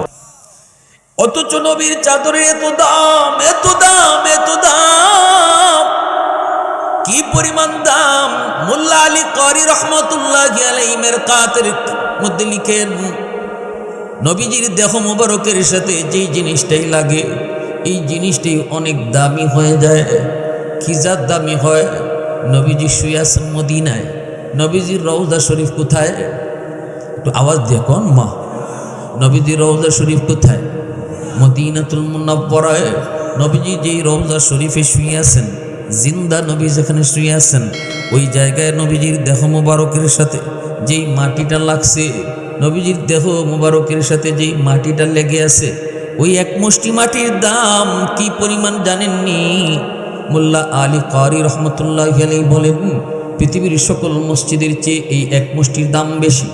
অথচ নবীর চাদরের এত দাম, এত দাম, এত দাম, কি পরিমাণ দাম! মোল্লা আলী কারি রহমতুল্লাহি আলাইহি মেরকাতের মধ্যে লিখেন, নবীজির দেহ মোবারকের সাথে যেই জিনিসটাই লাগে এই জিনিসটাই অনেক দামি হয়ে যায়। কি জাত দামি হয়? নবীজি শুয়ে আছেন মদিনায়। নবীজির রওজা শরীফ কোথায়? একটু আওয়াজ দিয়ে কোন মা, নবীজির রওজা শরীফ কোথায়? মদিনাতুল মুনাওয়ারায়। নবীজি যেই রওজা শরীফে শুয়ে আছেন, জিন্দা নবী যেখানে শুয়ে আছেন, ওই জায়গায় নবীজির দেহ মোবারকের সাথে যেই মাটিটা লাগছে, নবীজির দেহ মোবারকের সাথে যেই মাটিটা লেগে আছে, ওই এক মুষ্টি মাটির দাম কি পরিমাণ জানেননি? মোল্লা আলী কারি রহমতুল্লাহি আলাইহি বলেন, পৃথিবীর সকল মসজিদের চেয়ে এই এক মুষ্টির দাম বেশি।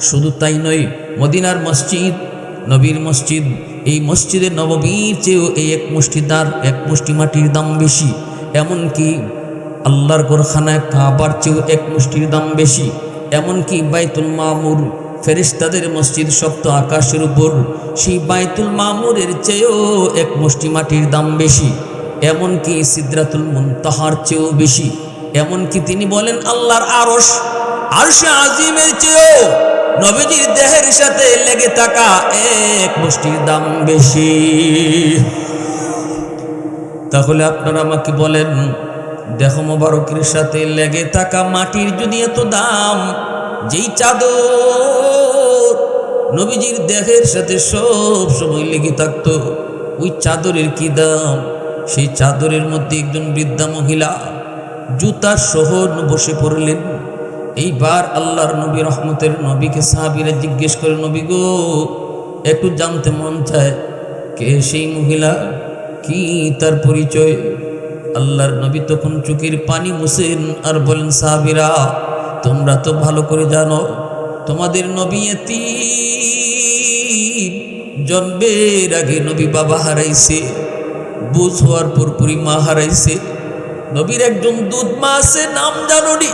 শুধু তাই নয়, মদিনার মসজিদ, নবীর মসজিদ, এই মসজিদে নববীর চেয়েও এই এক মুষ্টি মাটির দাম বেশি। এমনকি আল্লাহর ঘরখানায় কাবার চেয়েও এক মুষ্টির দাম বেশি। এমনকি বাইতুল মামুর, ফেরেশতাদের মসজিদ সপ্ত আকাশের উপর, সেই বাইতুল মামুরের চেয়েও এক মুষ্টি মাটির দাম বেশি। এমনকি সিদরাতুল মুনতাহার চেয়েও বেশি। এমনকি তিনি বলেন আল্লাহর আরশে আজিমের চেয়েও নবীজির দেহের সাথে লেগে থাকা এক মুষ্টির দাম বেশি। তাহলে আপনারা আমাকে বলেন, দেহ মোবারকের সাথে লেগে থাকা মাটির যদি এত দাম, যেই চাদর নবীজির দেহের সাথে সব সময় লেগে থাকতো, ওই চাদরের কি দাম? সেই চাদরের মধ্যে একজন বৃদ্ধা মহিলা জুতা সহ বসে পড়লেন। এইবার আল্লাহর নবী, রহমতের নবীকে সাহাবীরা জিজ্ঞেস করে, নবী গো, একটু জানতে মন চায় কে সেই মহিলা, কি তার পরিচয়? আল্লাহর নবী তখন চোখের পানি মুছেন আর বলেন, সাহাবীরা তোমরা তো ভালো করে জানো, তোমাদের নবী এতিম, জন্মের আগে নবী বাবা হারাইছে, বুঝ হওয়ার পরপরই মা হারাইছে। নবীর একজন দুধ মা আছে, নাম জানো নি?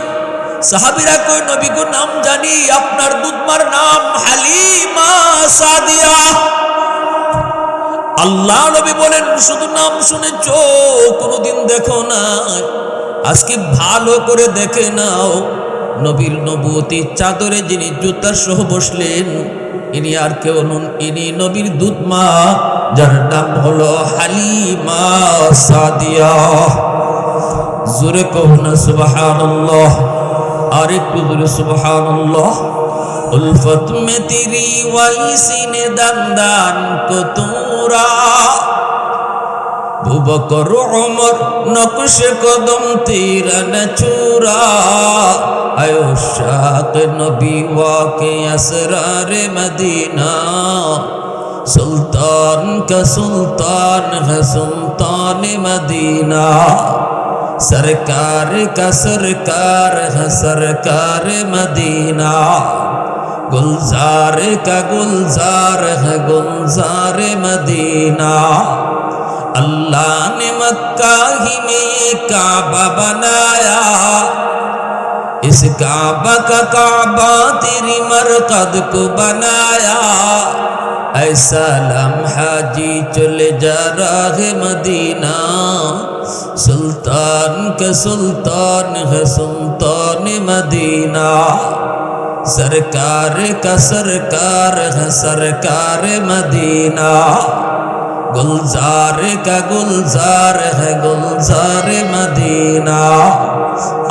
সাহাবীরা কই, নবী গো নাম জানি, আপনার দুধমার নাম হালিমা সাদিয়া। আল্লাহ নবী বলেন, শুধু নাম শুনেছ, কোনোদিন দেখো না, আজকে ভালো করে দেখে নাও। নবীর নবুয়তি চাদরে যিনি জুতা সহ বসলেন, ইনি আর কেউ নন, ইনি নবীর দুধ মা, যার নাম হলো হালিমা সাদিয়া। জোরে কও না সুবহানাল্লাহ, আর একটু জোরে সুবহানাল্লাহ। উলফত মে তেরি ওয়াইসিনে দান কো তোরা, আবু বকর ওমর নকশ কদম তেরা ন চুরা, আয়ো শাক নবী ওয়াকে আসরার মদিনা, সুলতান কা সুলতান है सुल्तान मदीना, सरकार का सरकार है सरकार मदीना, गुलजार का गुलजार है गुलजार मदीना। अल्लाह ने मक्का ही में ये काबा बनाया, इस काबा का काबा तेरी मरकद को बनाया, ऐसा लम्हा जी चले जा रहा मदीना, सुल्तान का सुल्तान है सुल्तान मदीना, सरकार का सरकार है सरकार मदीना, गुलजार का गुलजार है गुलजार मदीना।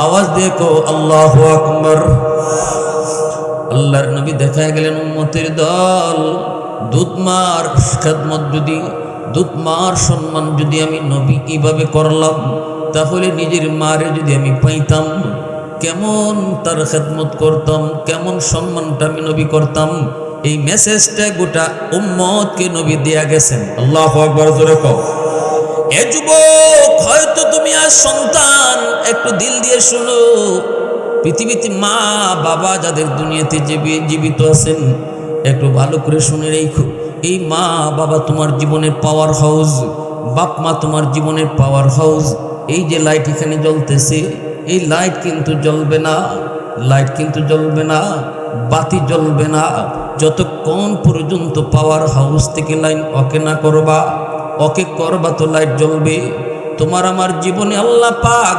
आवाज देखो, अल्लाहु अकबर। আল্লাহর নবী দেখা গেলেন উম্মতের দল, দুধমার খেদমত যদি, দুধমার সম্মান যদি আমি নবী কিভাবে করলাম, তাহলে নিজের মারে যদি আমি পাইতাম, কেমন তার খেদমত করতাম, কেমন সম্মানটা আমি নবী করতাম। এই মেসেজটা গোটা উম্মতকে নবী দেয়া গেছেন। আল্লাহু আকবার, জোরে কও। এ যুবক, হয়তো তুমি আর সন্তান, একটু দিল দিয়ে শুনো, পৃথিবীতে মা বাবা যাদের দুনিয়াতে জীবিত আছেন, একটু ভালো করে শুনে রেখো, এই মা বাবা তোমার জীবনের পাওয়ার হাউস, বাপ মা তোমার জীবনের পাওয়ার হাউস। এই যে লাইট এখানে জ্বলতেছে, এই লাইট কিন্তু জ্বলবে না, লাইট কিন্তু জ্বলবে না, বাতি জ্বলবে না যতক্ষণ পর্যন্ত পাওয়ার হাউস থেকে লাইন ওকে না করবা। ওকে করবা তো লাইট জ্বলবে। তোমার আমার জীবনে আল্লাহ পাক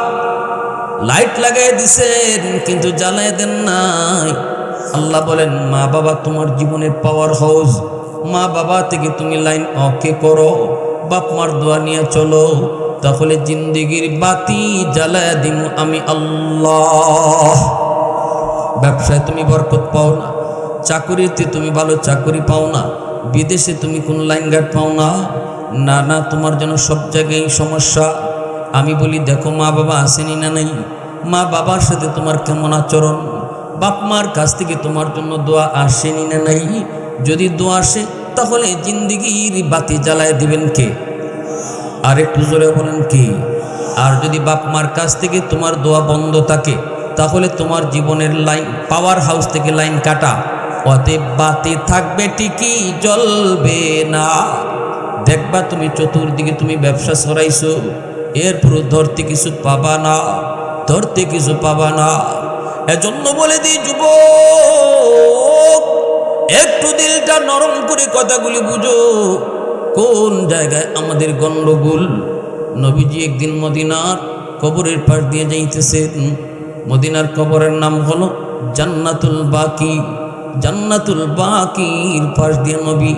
লাইট লাগাই দিছেন, কিন্তু জ্বালায় দেন নাই। আল্লাহ বলেন, মা বাবা তোমার জীবনের পাওয়ার হাউস, মা বাবা থেকে তুমি লাইন ওকে করো, বাপ মার দোয়া নিয়ে চলো, তাহলে জিন্দেগির বাতি জ্বালায় দিমু আমি আল্লাহ। ব্যবসায় তুমি বরকত পাও না, চাকুরিতে তুমি ভালো চাকুরি পাও না, বিদেশে তুমি কোন লাইন গার্ড পাও না, না না, তোমার জন্য সব জায়গায় সমস্যা। আমি বলি, দেখো মা বাবা আসেনি না নাই, মা বাবার সাথে তোমার কেমন আচরণ, বাপ মার কাছ থেকে তোমার জন্য দোয়া আসেনি না নাই। যদি দোয়া আসে তাহলে জিন্দেগির বাতি জ্বালায় দিবেন কে? আর একটু জোরে বলেন কে? আর যদি বাপ মার কাছ থেকে তোমার দোয়া বন্ধ থাকে, তাহলে তোমার জীবনের লাইন, পাওয়ার হাউস থেকে লাইন কাটা, অতএব বাতি থাকবে ঠিকই, জ্বলবে না। দেখবা তুমি চতুর্দিকে তুমি ব্যবসা সরাইছো, এরপর ধরতে কিছু পাবা না, ধরতে কিছু পাবা না। এজন্য বলে দিই যুবক, একটু দিলটা নরম করে কথাগুলি বুঝো, কোন জায়গায় আমাদের গন্ডগোল। নবীজি একদিন মদিনার কবরের পাশ দিয়ে যাইতেছেন। মদিনার কবরের নাম হলো জান্নাতুল বাকি। জান্নাতুল বাকির পাশ দিয়ে নবী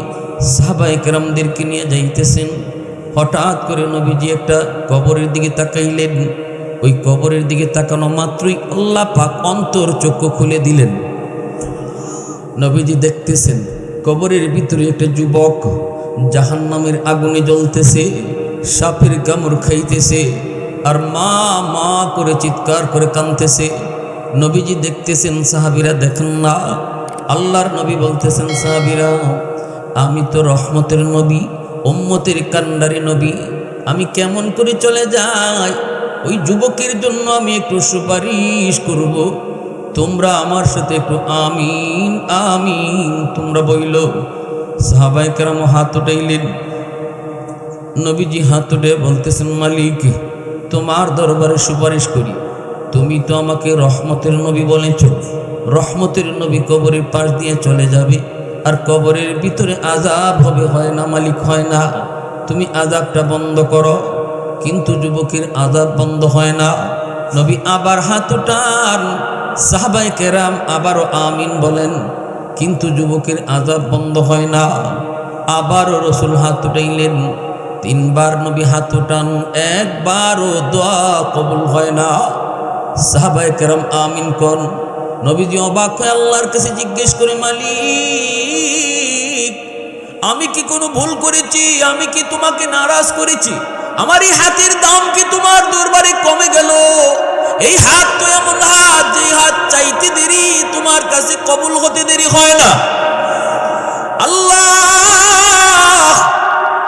সাহাবায়ে কেরামদেরকে নিয়ে যাইতেছেন। হঠাৎ করে নবীজি একটা কবরের দিকে তাকাইলেন। ওই কবরের দিকে তাকানো মাত্রই আল্লাহ পাক অন্তর চক্ষু খুলে দিলেন। নবীজি দেখতেছেন কবরের ভিতরে একটা যুবক জাহান্নামের আগুনে জ্বলতেছে, সাপের কামড় খাইতেছে, আর মা মা করে চিৎকার করে কাঁদতেছে। নবীজি দেখতেছেন, সাহাবীরা দেখেন না। আল্লাহর নবী বলতেছেন, সাহাবীরা, আমি তো রহমতের নবী, উম্মতের কান্ডারি নবী, আমি কেমন করে চলে যাই? ওই যুবকের জন্য আমি একটু সুপারিশ করব, তোমরা আমার সাথে একটু আমিন আমিন তোমরা বইল। সাহাবায়ে কেরাম হাত উঠাইলেন। নবীজি হাত উঠে বলতেছেন, মালিক, তোমার দরবারে সুপারিশ করি, তুমি তো আমাকে রহমতের নবী বলেছ, রহমতের নবী কবরের পাশ দিয়ে চলে যাবে, আর কবরের ভিতরে আযাব হবে, হয় না মালিক? হয় না। তুমি আযাবটা বন্ধ করো। কিন্তু যুবকের আযাব বন্ধ হয় না। নবী আবার হাত উঠান, সাহাবায়ে কেরাম আবারও আমিন বলেন, কিন্তু যুবকের আযাব বন্ধ হয় না। আবারও রসুল হাত উঠাইলেন। তিনবার নবী হাত উঠান, একবারও দোয়া কবুল হয় না। সাহাবায়ে কেরাম আমিন কন। নবীজি অবাক হয়ে আল্লাহর কাছে জিজ্ঞেস করে, মালিক, আমি কি কোনো ভুল করেছি? আমি কি তোমাকে নারাজ করেছি? আমার এই হাতের দাম কি তোমার দরবারে কমে গেল? এই হাত তো এমন হাত, যে হাত চাইতে দেরি তোমার কাছে কবুল হতে দেরি হয় না। আল্লাহ,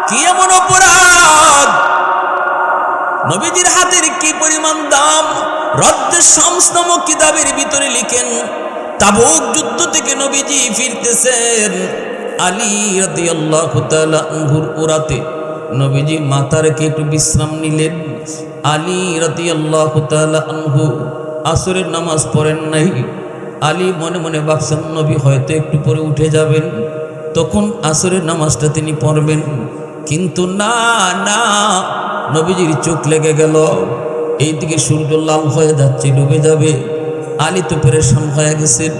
কি এমন অপরাধ? নবীজির হাতের কি পরিমাণ দাম? রদ্দে শামস নামক কিতাবের ভিতরে লিখেন, তাবুক যুদ্ধ থেকে নবীজি ফিরতেছেন, আলী রাদিয়াল্লাহু তাআলা আনহুর উরাতে নবীজি মাথা রেখে একটু বিশ্রাম নিলেন। আলী রাদিয়াল্লাহু তাআলা আনহু আসরের নামাজ পড়েন নাই। আলী মনে মনে ভাবছেন, নবী হয়তো একটু পরে উঠে যাবেন, তখন আসরের নামাজটা তিনি পড়বেন। কিন্তু না না, নবীজির চোখ লেগে গেল, এইদিকে সূর্য লাল হয়ে যাচ্ছে, ডুবে যাবে। আলী তো পেরেশান হয়ে গেছেন,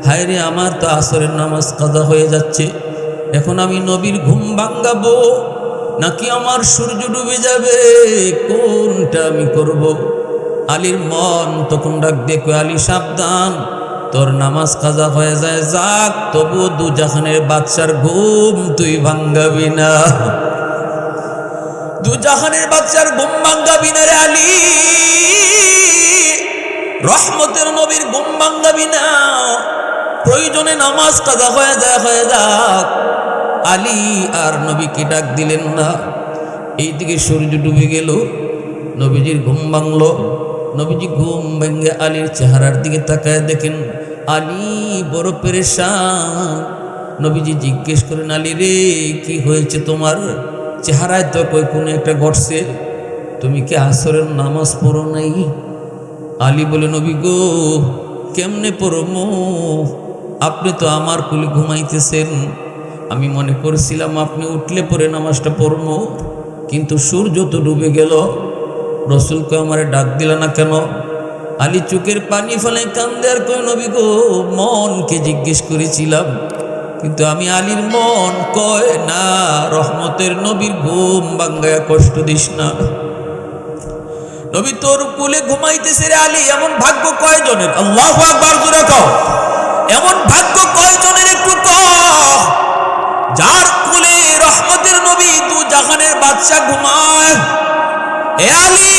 হায় রে, আমার তো আসরের নামাজ কাজা হয়ে যাচ্ছে, এখন আমি নবীর ঘুম ভাঙাবো নাকি আমার সূর্য ডুবে যাবে, কোনটা আমি করব? আলীর মন তখন ডাক দেখো, আলী সাবধান, তোর নামাজ কাজা হয়ে যায় যাক, তবু দু জাহানের বাদশার ঘুম তুই ভাঙ্গাবি না, দু জাহানের বাদশার ঘুম ভাঙ্গাবি না রে আলী, রহমতের নবীর ঘুম ভাঙ্গাবি না, প্রয়োজনে নামাজ কাজা হয়ে যাক। আলী আর নবীকে ডাক দিলেন না। এইদিকে সূর্য ডুবে গেল, নবীজির ঘুম ভাঙল। নবীজি ঘুম ভেঙে আলীর চেহারার দিকে তাকায় দেখেন আলী বড় পেরেশান। নবীজি জিজ্ঞেস করেন, আলী রে কি হয়েছে তোমার? চেহারায় তো কই কোনো একটা ঘটছে, তুমি কি আসরের নামাজ পড়ো নাই? আলী বলে, নবী গো কেমনে পড়মু? আপনি তো আমার কুলে ঘুমাইতেছেন, আমি মনে করছিলাম আপনি উঠলে পরে নামাজটা পড়মু, কিন্তু সূর্য তো ডুবে গেল। রসুলকে আমারে ডাক দিল না কেন? আলী চোখের পানি ফেলে কান্দে আর কয়, নবী গো মনকে জিজ্ঞেস করেছিলাম, কিন্তু আমি আলীর মন কয় না রহমতের নবীর ঘুম ভাঙ্গায়া কষ্ট দিস না। নবী তোর কুলে ঘুমাইতেছে রে আলী, এমন ভাগ্য কয়জনের? আল্লাহু আকবার জোরে কও, এমন ভাগ্য কয়জনের একটু কও যার কুলে রহমতের নবী দু জাহানের বাদশা ঘুমায়। এ আলী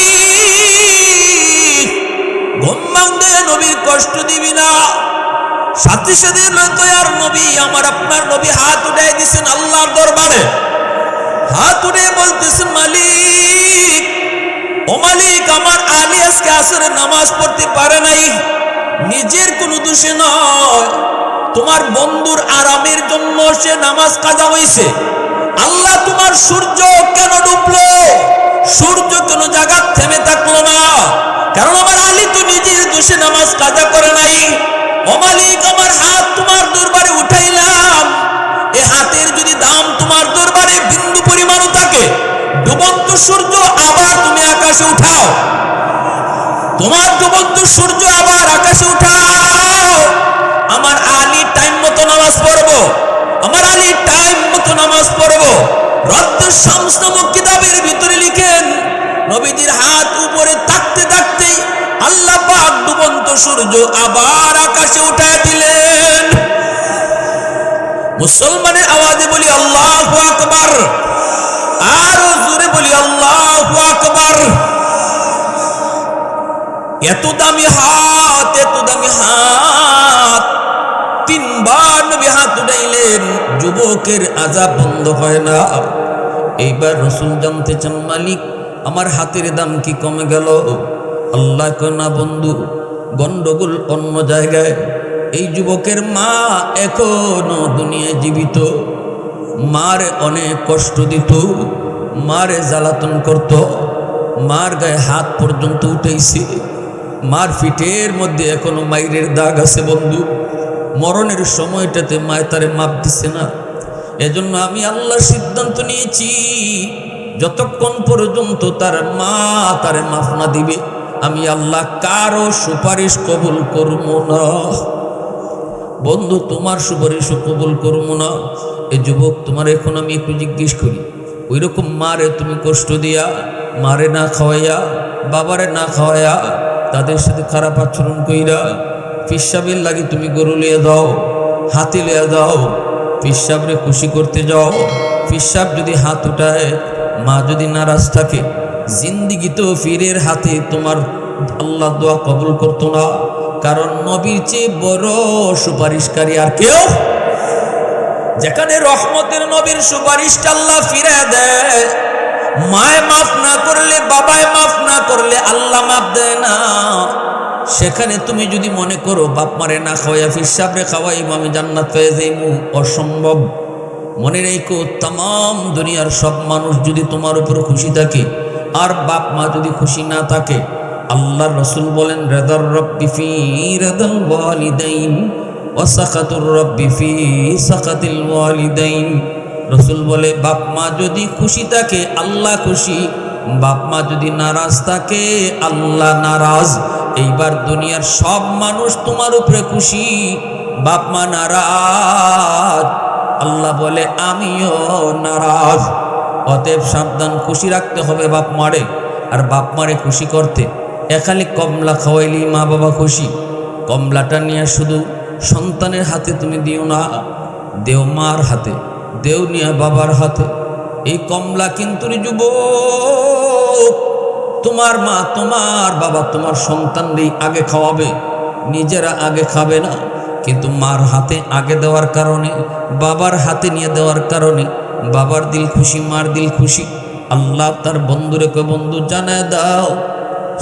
ঘুম ভাঙলে নবীর কষ্ট দিবি না। সাথে সাথে দয়ার নবী আমার আপনার নবী হাত উঠাই দিয়েছেন আল্লাহর দরবারে, হাত উঠে বলতেছেন, মালিক ও মালিক, আমার আলী আজকে আসরের নামাজ পড়তে পারে নাই, নিজের কোনো দোষে নয়, তোমার বন্ধুর আরামের জন্য সে নামাজ কাজা হয়েছে। আল্লাহ তোমার সূর্য কেন ডুবলো? সূর্য কেন জায়গা থেমে থাকলো না? কারণ আমার আলী তো নিজের দোষে নামাজ কাজা করে নাই। ও মালিক, আমার হাত তোমার দরবারে উঠাইলাম, এ হাতের যদি দাম তোমার দরবারে বিন্দু পরিমাণও থাকে, ডুবন্ত সূর্য আবার তুমি আকাশে উঠাও, তোমার ডুবন্ত সূর্য আবার আকাশে উঠাও, আমার আলী টাইম মতো নামাজ পড়বো, আমার আলী টাইম মতো নামাজ পড়বো। রদ্দুস শামস নামক কিতাবের ভিতরে লিখেন, নবীজির হাত উপরে থাকতে থাকতে আল্লাহ পাক ডুবন্ত সূর্য আবার আকাশে উঠায় দিলেন। মুসলমানের আওয়াজে বলি আল্লাহু আকবার, আরো জোরে বলি আল্লাহু আকবার। এত দামি হাত, এত দামি হাত, তিনবার নবী হাত উঠাইলেন, যুবকের আযাব বন্ধ হয় না। এইবার রাসূল জানতে চান, মালিক আমার হাতের দাম কি কমে গেল? আল্লাহ কয়, না বন্ধু, গন্ডগোল অন্য জায়গায়। এই যুবকের মা এখনো দুনিয়ায় জীবিত, মারে অনেক কষ্ট দিত, মারে জ্বালাতন করত, মার গায়ে হাত পর্যন্ত উঠেছে, মার পিঠের মধ্যে এখনো মাইরের দাগ আছে বন্ধু। মরণের সময়টাতে মায় তারে মাপ দিছে না। এজন্য আমি আল্লাহ সিদ্ধান্ত নিয়েছি, যতক্ষণ পর্যন্ত তার মা তারে মাফ না দিবে আমি আল্লাহ কারো সুপারিশ কবুল করব না। বন্ধু, তোমার সুপারিশও কবুল করব না। এ যুবক, তোমার এখন আমি একটু জিজ্ঞেস করি, ওই রকম মারে তুমি কষ্ট দিয়া, মারে না খাওয়াইয়া, বাবারে না খাওয়াইয়া, তাদের সাথে খারাপ আচরণ কইরা, পিসাবের লাগে তুমি গরু লিয়ে দাও, হাতি লিয়ে দাও, পিসাবরে খুশি করতে যাও, পিসাব যদি হাত উঠায়, মা যদি নারাজ থাকে, জিন্দিগি তো ফিরের হাতে তোমার আল্লাহ দোয়া কবুল করতো না। কারণ নবীর চেয়ে বড় সুপারিশকারী আর কেউ, যেখানে রহমতের নবীর সুপারিশটা আল্লাহ ফিরে দেয়, মায় মাফ না করলে, বাবায় মাফ না করলে আল্লাহ মাফ দেয় না। সেখানে তুমি যদি মনে করো বাপ মারে না খাওয়াইয়া ফিসাবরে খাওয়াইব আমি জান্নাত পেয়ে যাইমু, অসম্ভব। মনে রেখো, তাম দুনিয়ার সব মানুষ যদি তোমার উপর খুশি থাকে আর বাপ মা যদি খুশি না থাকে, আল্লাহর রাসূল বলেন, রাদার রাব্বি ফি রাদাল ওয়ালিদাইন ওয়া সাকাতুর রাব্বি ফি সাকাতিল ওয়ালিদাইন। রাসূল বলে, বাপ মা যদি খুশি থাকে আল্লাহ খুশি, বাপ মা যদি নারাজ থাকে আল্লাহ নারাজ। এইবার দুনিয়ার সব মানুষ তোমার উপরে খুশি, বাপ মা নারাজ, আল্লাহ বলে আমিও নারাজ। অতএব সাবধান, খুশি রাখতে হবে বাপ মারে। আর বাপ মারে খুশি করতে একালি কমলা খাওয়াইলি মা বাবা খুশি, কমলাটা নিয়ে শুধু সন্তানের হাতে তুমি দিও না, দেও মার হাতে, দেও নিয়ে বাবার হাতে। এই কমলা কিন্তু যুবক, তোমার মা তোমার বাবা তোমার সন্তানদের আগে খাওয়াবে, নিজেরা আগে খাবে না। কিন্তু মার হাতে আগে দেওয়ার কারণে, বাবার হাতে নিয়ে দেওয়ার কারণে বাবার দিল খুশি, মার দিল খুশি। আল্লাহ তার বন্ধুরে কয়, বন্ধু জানায় দাও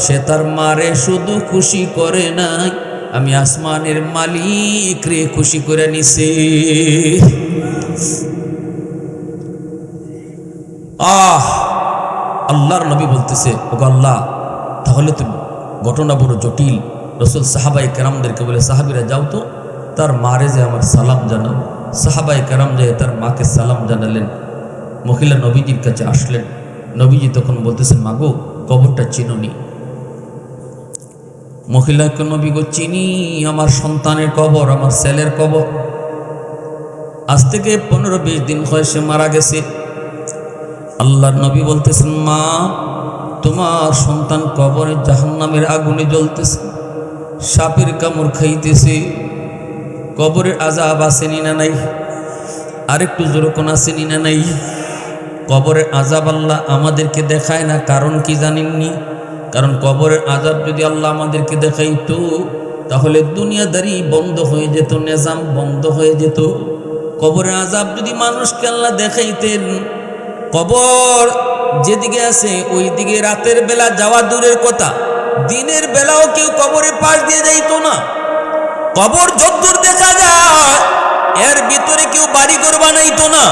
সে তার মারে শুধু খুশি করে নাই, আমি আসমানের মালিক রে খুশি করে নিছে। আল্লাহর নবী বলতেছে, ওগো আল্লাহ, তাহলে তো ঘটনা বড় জটিল। রসুল সাহাবাই কেরামদেরকে বলে, সাহাবিরা যাও তো তার মারে যে আমার সালাম জানাও। সাহাবাই কেরাম যায় তার মাকে সালাম জানালেন। মহিলা নবীজির কাছে আসলেন। নবীজি তখন বলতেছেন, মাগো কবরটা চিনুনি। মহিলাকে নবী গো, চিনি, আমার সন্তানের কবর, আমার ছেলের কবর। আজ থেকে 15-20 দিন হয় সে মারা গেছে। আল্লাহর নবী বলতেছেন, মা তোমার সন্তান কবরে জাহান্নামের আগুনে জ্বলতেছে, সাপের কামড় খাইতেছে। কবরের আযাব আসেনি না নাই? আরেকটু জোরকোন আসেনি না নাই? কবরের আযাব আল্লাহ আমাদেরকে দেখায় না, কারণ কি জানেননি? কারণ কবরের আযাব যদি আল্লাহ আমাদেরকে দেখাইতো তাহলে দুনিয়াদারি বন্ধ হয়ে যেত, নিজাম বন্ধ হয়ে যেত। কবরের আযাব যদি মানুষকে আল্লাহ দেখাইতেন, কবর যেদিকে আছে ওই দিকে রাতের বেলা যাওয়া দূরের কথা, দিনের বেলাও কেউ কবরের পাশ দিয়ে যাইতো না। কবর যতদূর দেখা যায় এর ভিতরে কেউ বাড়িঘর বানাইতো না।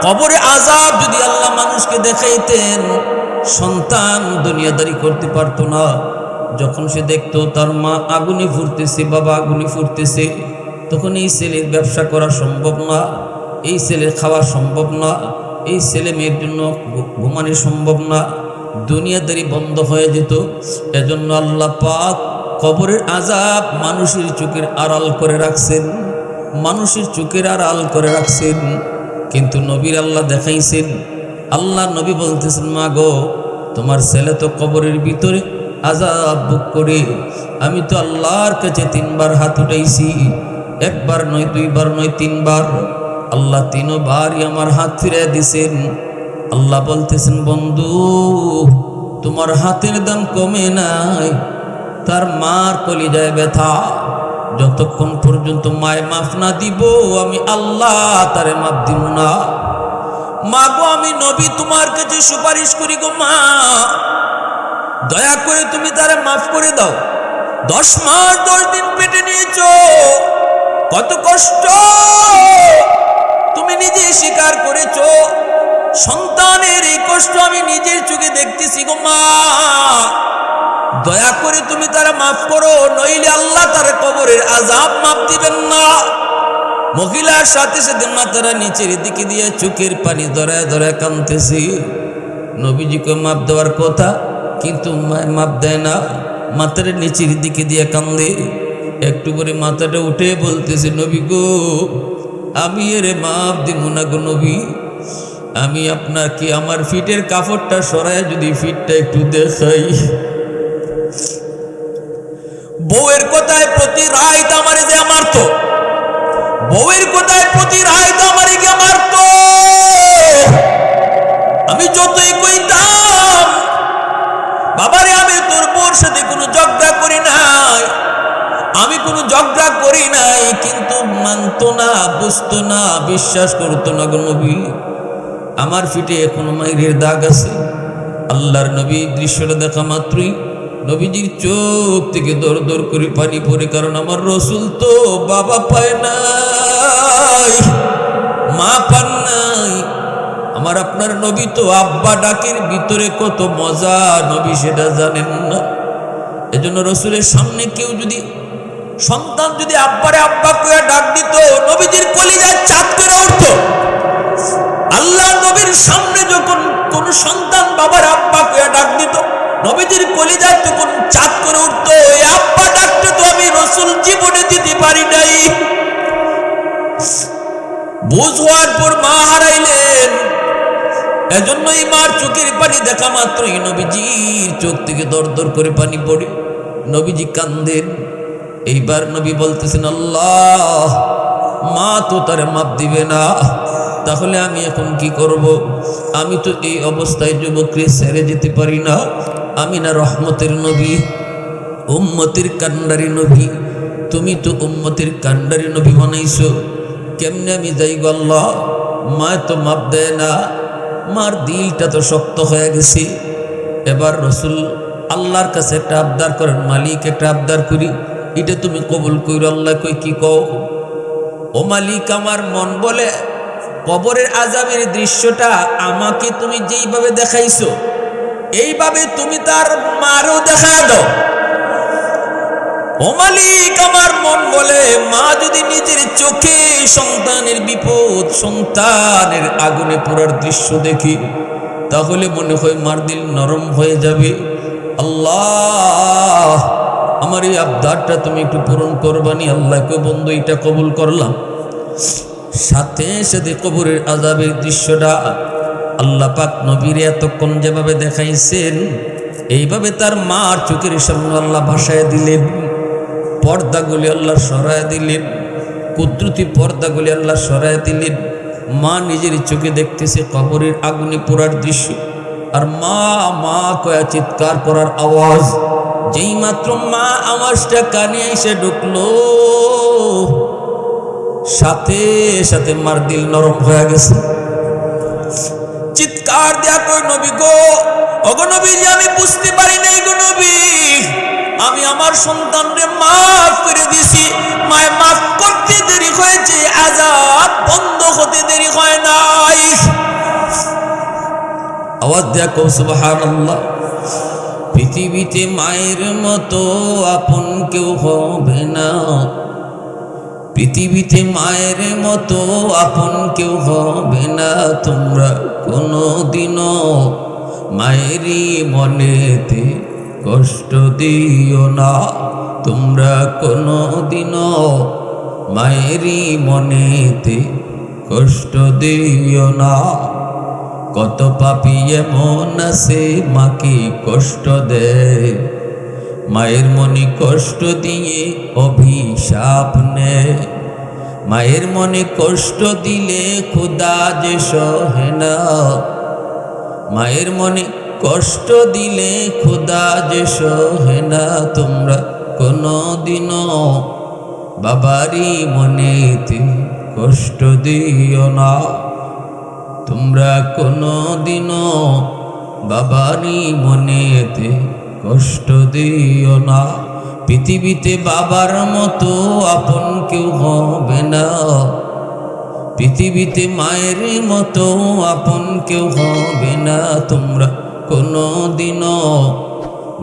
কবরে আযাব যদি আল্লাহ মানুষকে দেখাইতেন, সন্তান দুনিয়াদারি করতে পারতো না। যখন সে দেখতো তার মা আগুনে ফুটতেছে, বাবা আগুনে ফুটতেছে, তখন এই ছেলের ব্যবসা করা সম্ভব না, এই ছেলের খাওয়া সম্ভব না, এই ছেলে মেয়ের জন্য ঘুমানো সম্ভব না, দুনিয়াদারি বন্ধ হয়ে যেত। এজন্য আল্লাহ পাক কবরের আযাব মানুষের চোখের আড়াল করে রাখছেন, মানুষের চোখের আড়াল করে রাখছেন। কিন্তু নবীর আল্লাহ দেখাইছেন। আল্লাহ নবী বলতেছেন, মা গো তোমার ছেলে তো কবরের ভিতরে আযাব ভোগ করে। আমি তো আল্লাহর কাছে 3 বার হাত উঠাইছি, 1 বার নয়, 2 বার নয়, 3 বার। আল্লাহ 3 বারই আমার হাত ফিরে দিছেন। আল্লাহ বলতেছেন, বন্ধু তোমার হাতের দাম কমে নাই, তার মার কলিজায় ব্যথা। যতক্ষণ পর্যন্ত মায় মাফ না দিব আমি আল্লাহ তারে মাফ দিব না। মা গো আমি নবী তোমার কাছে সুপারিশ করি গো মা, দয়া করে তুমি তারে মাফ করে দাও। 10 মাস 10 দিন পেটে নিয়েছো, কত কষ্ট তুমি নিজে স্বীকার করেছো। সন্তানের এই কষ্ট আমি নিজের চোখে দেখতেছি গো মা, দয়া করে তুমি তারা মাফ করো, নইলে আল্লাহ তার কবরের আযাব মাফ দিবেন না। মহিলার সাথে সাথে মাথারা নিচের দিকে দিয়ে চোখের পানি ধরায় ধরায় কাঁদতেছি। নবীজিকে মাফ দেওয়ার কথা, কিন্তু মাফ দেয় না, মাথার নিচের দিকে দিয়ে কান্দে। একটু করে মাথাটা উঠে বলতেছে, নবী গো আমি এর মাফ দিব না গো নবী। আমি আপনার কি আমার ফিটের কাপড়টা সরায় যদি ফিটটা একটু দেখাই। বউয়ের কথায় প্রতি রাত আমারে যে মারতো, বউয়ের কথায় প্রতি রাত আমারে কে মারতো। আমি যতই কইতাম বাবারে আমি তোর বউর সাথে কোনো ঝগড়া করি নাই, আমি কোনো ঝগড়া করি নাই, কিন্তু মানতো না, বুঝতো না, বিশ্বাস করতো না গো নবী। আমার ফিটে এখনো মাইরের দাগ আছে। আল্লাহর নবী দৃশ্যটা দেখা মাত্রই নবীজির চোখ থেকে দর দর করে পানি পড়ে, কারণ আমার রসুল তো বাবা পায় নাই, মা পান নাই। আমার আপনার নবী তো আব্বা ডাকের ভিতরে কত মজা, নবী সেটা জানেন না। এজন্য রসুলের সামনে কেউ যদি সন্তান যদি আব্বারে আব্বা কইয়া ডাক দিত, নবীজির কলিজায় চাঁদ করে উঠতো। আল্লাহ নবীর সামনে যখন কোন সন্তান বাবার আব্বা কইয়া ডাক দিত, নবীজির কলিজায় তখন চাঁদ করে উঠতো। এই আব্বা ডাকতে তো আমি রসুল জীবনে দিতে পারি নাই। বুঝ হওয়ার পর মা হারাইলেন। এজন্যই মার চোখের পানি দেখা মাত্রই নবীজির চোখ থেকে দর দর করে পানি পড়ে, নবীজি কান্দেন। এইবার নবী বলতেছেন, আল্লাহ মা তো তারে মাপ দিবে না, তাহলে আমি এখন কি করব? আমি তো এই অবস্থায় যুবককে ছেড়ে যেতে পারি না। আমি না রহমতের নবী, উম্মতের কান্ডারি নবী, তুমি তো উম্মতের কান্ডারি নবী বানাইছো, কেমনে আমি যাই গো আল্লাহ? মা তো মাপ দেয় না। মার দিলটা তো শক্ত হয়ে গেছে। এবার রসুল আল্লাহর কাছে একটা আবদার করেন, মালিক একটা আবদার করি, এটা তুমি কবুল কইর। আল্লাহ কই কি কও? ও মালিক, আমার মন বলে কবরের আযাবের দৃশ্যটা আমাকে তুমি যেইভাবে দেখাইছো এইভাবে তুমি তার মারও দেখায় দাও। ও মালিক, আমার মন বলে মা যদি নিজের চোখে সন্তানের বিপদ, সন্তানের আগুনে পোড়ার দৃশ্য দেখি, তাহলে মনে হয় মার দিল নরম হয়ে যাবে। আল্লাহ, আমার এই আবদারটা তুমি একটু পূরণ করবানি। আল্লাহকে বন্ধু এটা কবুল করলাম। সাথে সাথে কবরের আযাবের দৃশ্যটা আল্লাহ পাক নবীর এতক্ষণ যেভাবে দেখাইছেন এইভাবে তার মার চোখের সামনে আল্লাহ ভাসায় দিলেন। পর্দাগুলি আল্লাহ সরায় দিলেন, কুদরতি পর্দাগুলি আল্লাহ সরায় দিলেন। মা নিজের চোখে দেখতেছে কবরের আগুনে পোড়ার দৃশ্য, আর মা মা কয়া চিৎকার করার আওয়াজ। যেই মাত্র মা আওয়াজটা কানে এসে ঢুকলো, সাথে সাথে মার দিল নরম হয়ে গেছে। চিৎকার দেয়া কই, নবী গো, ওগো নবীজি, আমি বুঝতে পারি নাই গো নবী, আমি আমার সন্তানরে মাফ করে দিছি। মায় মাফ করতে দেরি হয়েছে, আযাব বন্ধ হতে দেরি হয় নাই। আওয়াজ দেয়া কও সুবহানাল্লাহ। পৃথিবীতে মায়ের মতো আপন কেউ হবে না, পৃথিবীতে মায়ের মতো আপন কেউ হবে না। তোমরা কোনোদিনও মায়েরই মনেতে কষ্ট দিও না, তোমরা কোনোদিনও মায়েরই মনেতে কষ্ট দিও না। কত পাপী এমন আছে মাকে কষ্ট দেয়, মায়ের মনে কষ্ট দিয়ে অভিশাপ নেয়। মায়ের মনে কষ্ট দিলে খোদা যে সহে না, মায়ের মনে কষ্ট দিলে খোদা যে সহে না। তোমরা কোনোদিনও বাবারই মনেতে কষ্ট দিও না, তোমরা কোনোদিনও বাবারই মনেতে কষ্ট দিও না। পৃথিবীতে বাবার মতো আপন কেউ হবে না, পৃথিবীতে মায়ের মতো আপন কেউ হবে না। তোমরা কোনোদিনও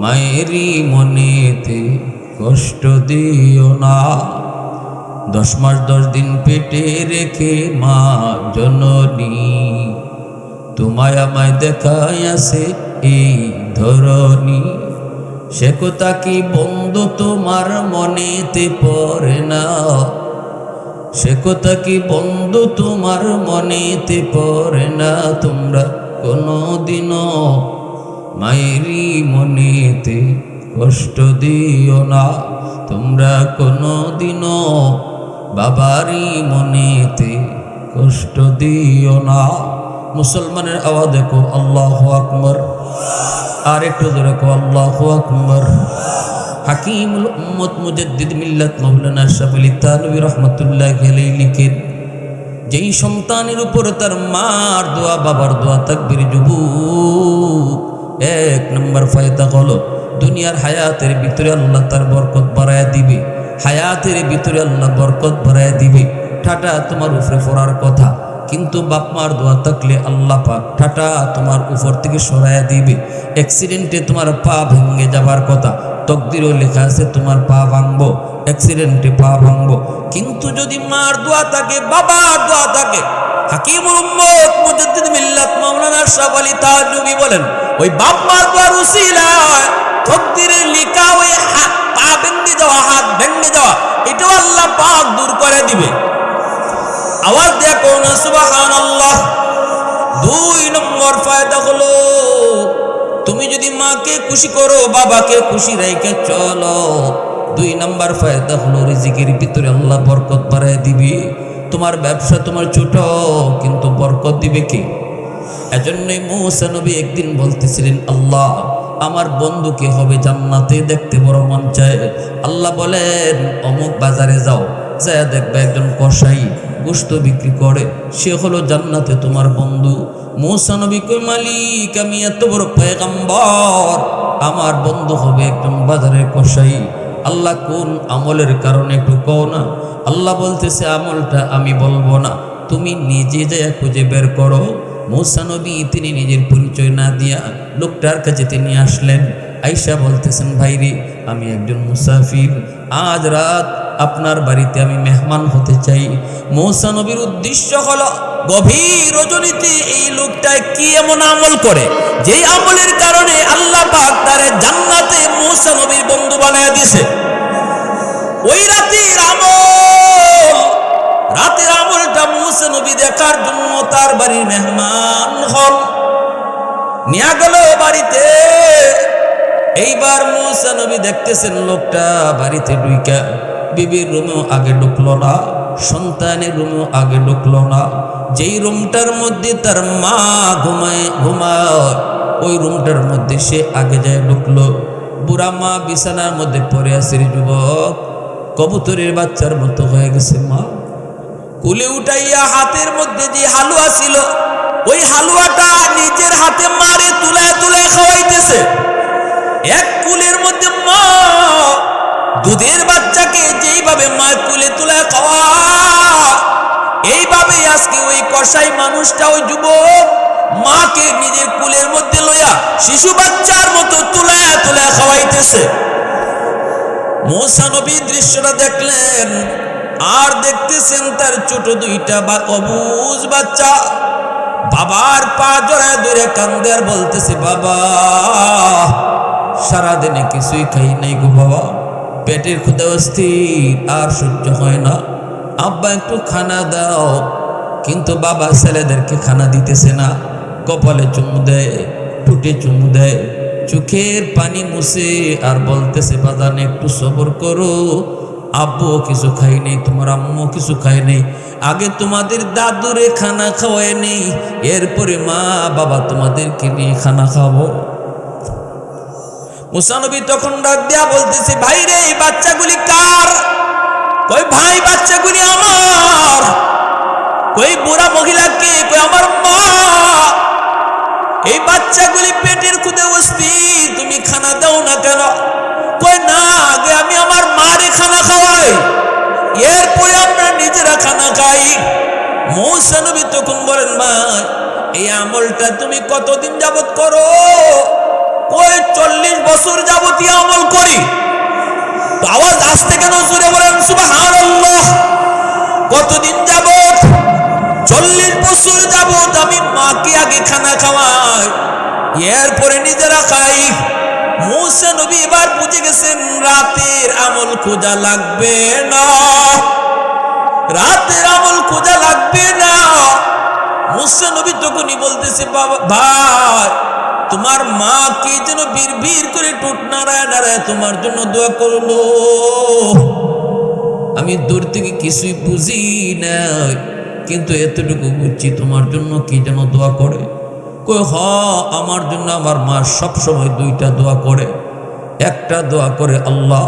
মায়েরই মনেতে কষ্ট দিও না। 10 মাস 10 দিন পেটে রেখে মা জননী তোমায় আমায় দেখায় আছে এই ধরনী। সে কথা কি বন্ধু তোমার মনেতে পড়ে না, সে কথা কি বন্ধু তোমার মনেতে পড়ে না। তোমরা কোনোদিনও মায়েরই মনেতে কষ্ট দিও না, তোমরা কোনোদিনও বাবারই মনেতে কষ্ট দিও না। মুসলমানের আওয়াজ দেখো আল্লাহু আকবার, আর একটু জোরে কো আল্লাহু আকবার। হাকিমুল উম্মত মুজাদ্দিদ মিল্লাত মাওলানা আশরাফ আলী থানভী রাহমাতুল্লাহি আলাইহি লিখেন, যেই সন্তানের উপর তার মার দোয়া বাবার দোয়া তাকবীর যুবক, 1 নম্বর ফায়দা হলো দুনিয়ার হায়াতের ভিতরে আল্লাহ তার বরকত বাড়ায় দিবে, হায়াতের ভিতরে আল্লাহ বরকত বাড়ায় দিবে। ঠাটা তোমার উপরে পড়ার কথা, কিন্তু বাপ মার দোয়া থাকলে আল্লাহ পাক ঠাটা তোমার উপর থেকে সরাইয়া দিবে। অ্যাক্সিডেন্টে তোমার পা ভেঙে যাবার কথা, তকদিরও লেখা আছে তোমার পা ভাঙবো, অ্যাক্সিডেন্টে পা ভাঙবো। কিন্তু যদি মার দোয়া থাকে, বাবার দোয়া থাকে, হাকিমুল উম্মত মুজাদ্দিদ মিল্লাত মাওলানা আশরাফ আলী থানভী বলেন, ওই বাপ মার দোয়ার উসিলায় তকদিরে লেখা ওই পা ভেঙে যাওয়া, হাত ভেঙে যাওয়া, এটাও আল্লাহ পাক দূর করে দিবে। আওয়াজ দিয়ে কোন সুবহানাল্লাহ। 2 নম্বর ফায়দা হলো, তুমি যদি মাকে খুশি করো, বাবাকে খুশি রেখে চলো, 2 নম্বর ফায়দা হলো রিজিকের ভিতরে আল্লাহ বরকত বাড়ায় দিবে। তোমার ব্যবসা তোমার ছোট, কিন্তু বরকত দিবে কে? এজন্যই মুসা নবী একদিন বলতেছিলেন, আল্লাহ আমার বন্ধুকে হবে জান্নাতে দেখতে বড় মন চায়। আল্লাহ বলেন, অমুক বাজারে যাও, যায় দেখবে একজন কসাই গোশত বিক্রি করে, সে হলো জান্নাতে তোমার বন্ধু। মূসা নবী কই মালিক আমি এত বড় পয়গম্বর, আমার বন্ধু হবে একদম বাজারের কসাই, আল্লাহ কোন আমলের কারণে একটু কও না। আল্লাহ বলতেছে আমলটা আমি বলবো না, তুমি নিজে যা খুঁজে বের করো। মূসা নবী তিনি নিজের পরিচয় না দিয়া লোকটার কাছে তিনি আসলেন। আয়েশা বলতেছেন ভাইরে আমি একজন মুসাফির, আজ রাত আপনার বাড়িতে আমি মেহমান হতে চাই। মূসা নবীর উদ্দেশ্য হলো গভীর রজনীতে এই লোকটায় কি এমন আমল করে যেই আমলের কারণে আল্লাহ পাক তারে জান্নাতে মূসা নবীর বন্ধু বানায় দিয়েছে। ওই রাতের আমলটা মূসা নবী দেখার জন্য তার বাড়ির মেহমান হন, নিয়ে গেল বাড়িতে। এইবার মূসা নবী দেখতেছেন লোকটা বাড়িতে ঢুইকা বিবির রুমেও আগে ঢুকলো না, সন্তানের রুমেও আগে ঢুকলো না। যেই রুমটার মধ্যে তার মা ঘুমায় ওই রুমটার মধ্যে সে আগে যায় ঢুকলো। বুড়া মা বিছানার মধ্যে পড়ে আছে, যুবক কবুতরের বাচ্চার মতো হয়ে গেছে। মা কুলে উঠাইয়া হাতের মধ্যে যে হালুয়া ছিল ওই হালুয়াটা নিজের হাতে মারে তুলায় তুলায় খাওয়াইতেছে। এক কুলের মধ্যে মা দুধের বাচ্চাকে যেইভাবে মা কুলে তুলায় খাওয়া, এইভাবে আজকে ওই কসাই মানুষটা ওই যুবক মাকে নিজের কুলের মধ্যে লইয়া শিশু বাচ্চার মতো তুলায় তুলায় খাওয়াইতেছে। মূসা নবী দৃশ্যটা দেখলেন, আর দেখতেছেন তার ছোট দুইটা অবুঝ বাচ্চা বাবার পা জড়ায় ধরে কান্দে আর বলতেছে বাবা সারাদিনে কিছুই খাই নাই গো বাবা, পেটের ক্ষুধা অস্থির আর সহ্য হয় না, আব্বা একটু খানা দাও। কিন্তু বাবা ছেলেদেরকে খানা দিতেছে না, কপালে চুমু দেয়, ঠোঁটে চুমু দেয়, চোখের পানি মুছে আর বলতেছে বাজান একটু সবর করো, আব্বু কিছু খাই নেই, তোমার আম্মু কিছু খাই নেই, আগে তোমাদের দাদুরে খানা খাওয়াই নেই, এরপরে মা বাবা তোমাদেরকে নিয়ে খানা খাবো। মূসা নবী তখন ডাক দিয়া বলতেছে ভাই রে এই বাচ্চাগুলি কার? কই ভাই বাচ্চাগুলি আমার। কই বুড়া মহিলাকে? কই আমার মা। এই বাচ্চাগুলি পেটের ক্ষুধে অস্থির, তুমি খানা দাও না কেন? কই না আগে আমি আমার মারে খানা খাওয়াই, এরপরে আমরা নিজেরা খানা খাই। মূসা নবী তখন বলেন ভাই এই আমলটা তুমি কতদিন যাবত করো? কই 40 বছর যাবতই আমল করি। তো আওয়াজ আসতে কেন জোরে বলেন সুবহানাল্লাহ। কতদিন যাবত? 40 বছর যাবত আমি মাকে আগে খানা খাওয়াই, এরপরে নিজেরা খাই। মূসা নবী এবার বুঝে গেছেন রাতের আমল খোঁজা লাগবে না, রাতের আমল খোঁজা লাগবে না। মূসা নবী তখনই বলতেছে বাবা ভাই তোমার মা কি যেন বিড়বিড় করে ঠোঁট নাড়ায় নাড়ায় তোমার জন্য দোয়া করলো, আমি দূর থেকে কিছুই বুঝি না কিন্তু এতটুকু বুঝছি তোমার জন্য কি যেন দোয়া করে। কই হ আমার জন্য আমার মা সব সময় দুইটা দোয়া করে। একটা দোয়া করে আল্লাহ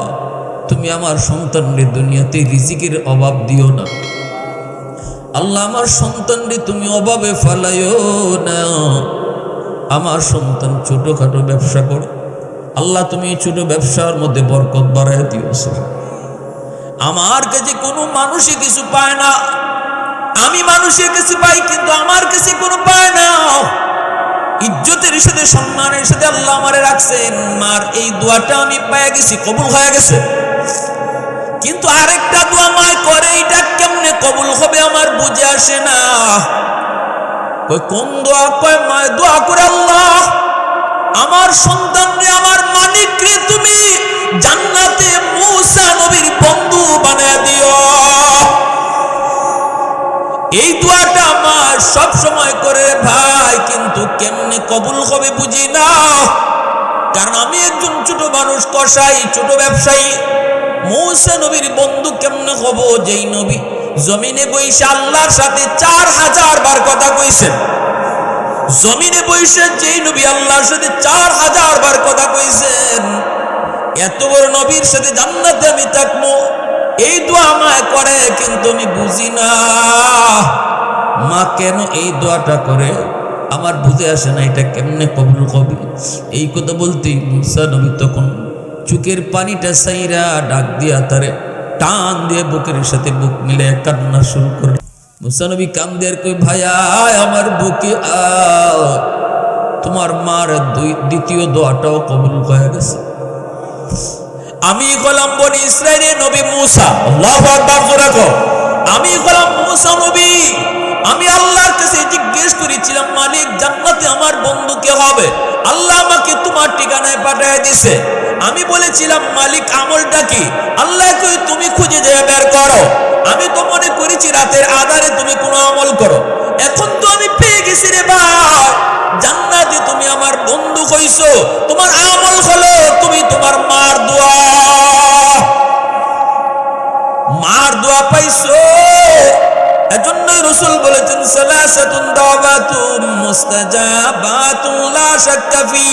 তুমি আমার সন্তানদের দুনিয়াতে রিজিকের অভাব দিও না, আল্লাহ আমার সন্তানদের তুমি অভাবে ফেলাইও না। আমার সন্তান ছোটখাটো ব্যবসা করে, আল্লাহ তুমি ছোট ব্যবসার মধ্যে বরকত বাড়ায় দিও। আমার কাছে কোনো মানুষই কিছু পায় না, আমি মানুষের কাছে পাই কিন্তু আমার কাছে কোনো পায় না। ইজ্জতের সাথে সম্মানের সাথে আল্লাহ আমারে রাখছেন, মার এই দোয়াটা আমি পেয়ে গেছি, কবুল হয়ে গেছে। কিন্তু আরেকটা দোয়া মায় করে, এটা কেমনে কবুল হবে আমার বুঝে আসে না। কই কোন দোয়া? কয় মায় দোয়া করে আল্লাহ আমার সন্তান রে আমার মালিক রে তুমি জান্নাতে মূসা নবীর বন্ধু বানায় দিও। এই দোয়াটা মা সব সময় করে ভাই, কিন্তু কেমনে কবুল হবে বুঝি না। কারণ আমি একজন ছোট মানুষ, কসাই, ছোট ব্যবসায়ী। মূসা নবীর বন্ধু কেমনে হব যেই নবী জমিনে বইসে আল্লাহর সাথে 4000 বার কথা কইছেন। জমিনে বইসে যেই নবী আল্লাহর সাথে 4000 বার কথা কইছেন, এত বড় নবীর সাথে জান্নাতে আমি থাকবো, এই দোয়া মা করে কিন্তু আমি বুঝি না মা কেন এই দোয়াটা করে। আমার বুঝে আসে না এটা কেমনে কবুল হবে। এই কথা বলতেই মুসা নবী তখন চোখের পানিটা সাইরা ডাক দিয়া তারে টান দিয়ে বুকের সাথে বুক মিলে কান্না শুরু করে। মুসা নবী কান্দের কই ভাইয়া আমার বুকে তোমার মার দ্বিতীয় দোয়াটাও কবুল হয়ে গেছে। আমি গোলাম বনি ইসরাইলের নবী মুসা, আল্লাহু আকবার জোরে কও। আমি গোলাম মুসা নবী, আমি আল্লাহর কাছে জিজ্ঞেস করেছিলাম মালিক জান্নাতে আমার বন্ধু কে হবে? আল্লাহ আমাকে তোমার ঠিকানায় পাঠিয়ে দিয়েছে। আমি বলেছিলাম মালিক আমলটা কি? আল্লাহ কই তুমি খুঁজে যেয়ে বের করো। আমি তো মনে করেছি রাতের আধারে তুমি কোনো আমল করো। এখন তো আমি পেয়ে গেছি রে ভাই, জান্নাতে তুমি আমার বন্ধু হইছো। তোমার আমল হলো তুমি তোমার মার দোয়া পাইছো। এজন্যই রাসূল বলেছেন সালাসাতুন দাওয়াতুম মুস্তাজাবাতুন লা শাক্কা ফি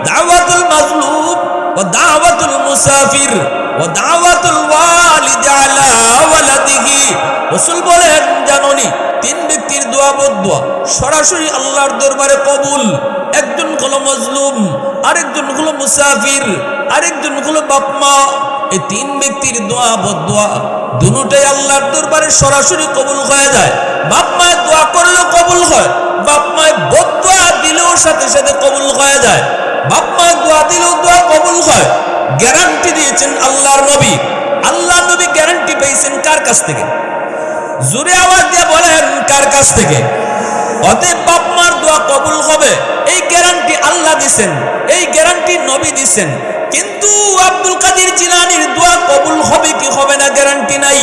দাওয়াতুল মাজলুম ওয়া দাওয়াতুল মুসাফির ওয়া দাওয়াতুল ওয়ালিদি আলা ওয়ালাদিহি। রাসূল বলেন জানোনি তিন ব্যক্তির দোয়া বদদোয়া সরাসরি আল্লাহর দরবারে কবুল। একজন হলো মাজলুম, আরেকজন হলো মুসাফির, আরেকজন হলো বাপ মা। এই তিন ব্যক্তির দোয়া বদদোয়া দুটোই আল্লাহর দরবারে সরাসরি কবুল হয়ে যায়। বাপ মায়ের দোয়া করলেও কবুল হয়, বাপ মায়ের বদদোয়া দিলেও সাথে সাথে কবুল হয়ে যায়। বাপ মায়ের দোয়া দিলেও দোয়া কবুল হয়। গ্যারান্টি দিয়েছেন আল্লাহর নবী। আল্লাহ নবী গ্যারান্টি পেয়েছেন কার কাছ থেকে? জোরে আওয়াজ দিয়ে বলেন কার কাছ থেকে? অতএব বাপ মার দোয়া কবুল হবে এই গ্যারান্টি আল্লাহ দিছেন, এই গ্যারান্টি নবী দিছেন। কিন্তু আব্দুল কাদের জিলানীর দোয়া কবুল হবে কি হবে না গ্যারান্টি নাই।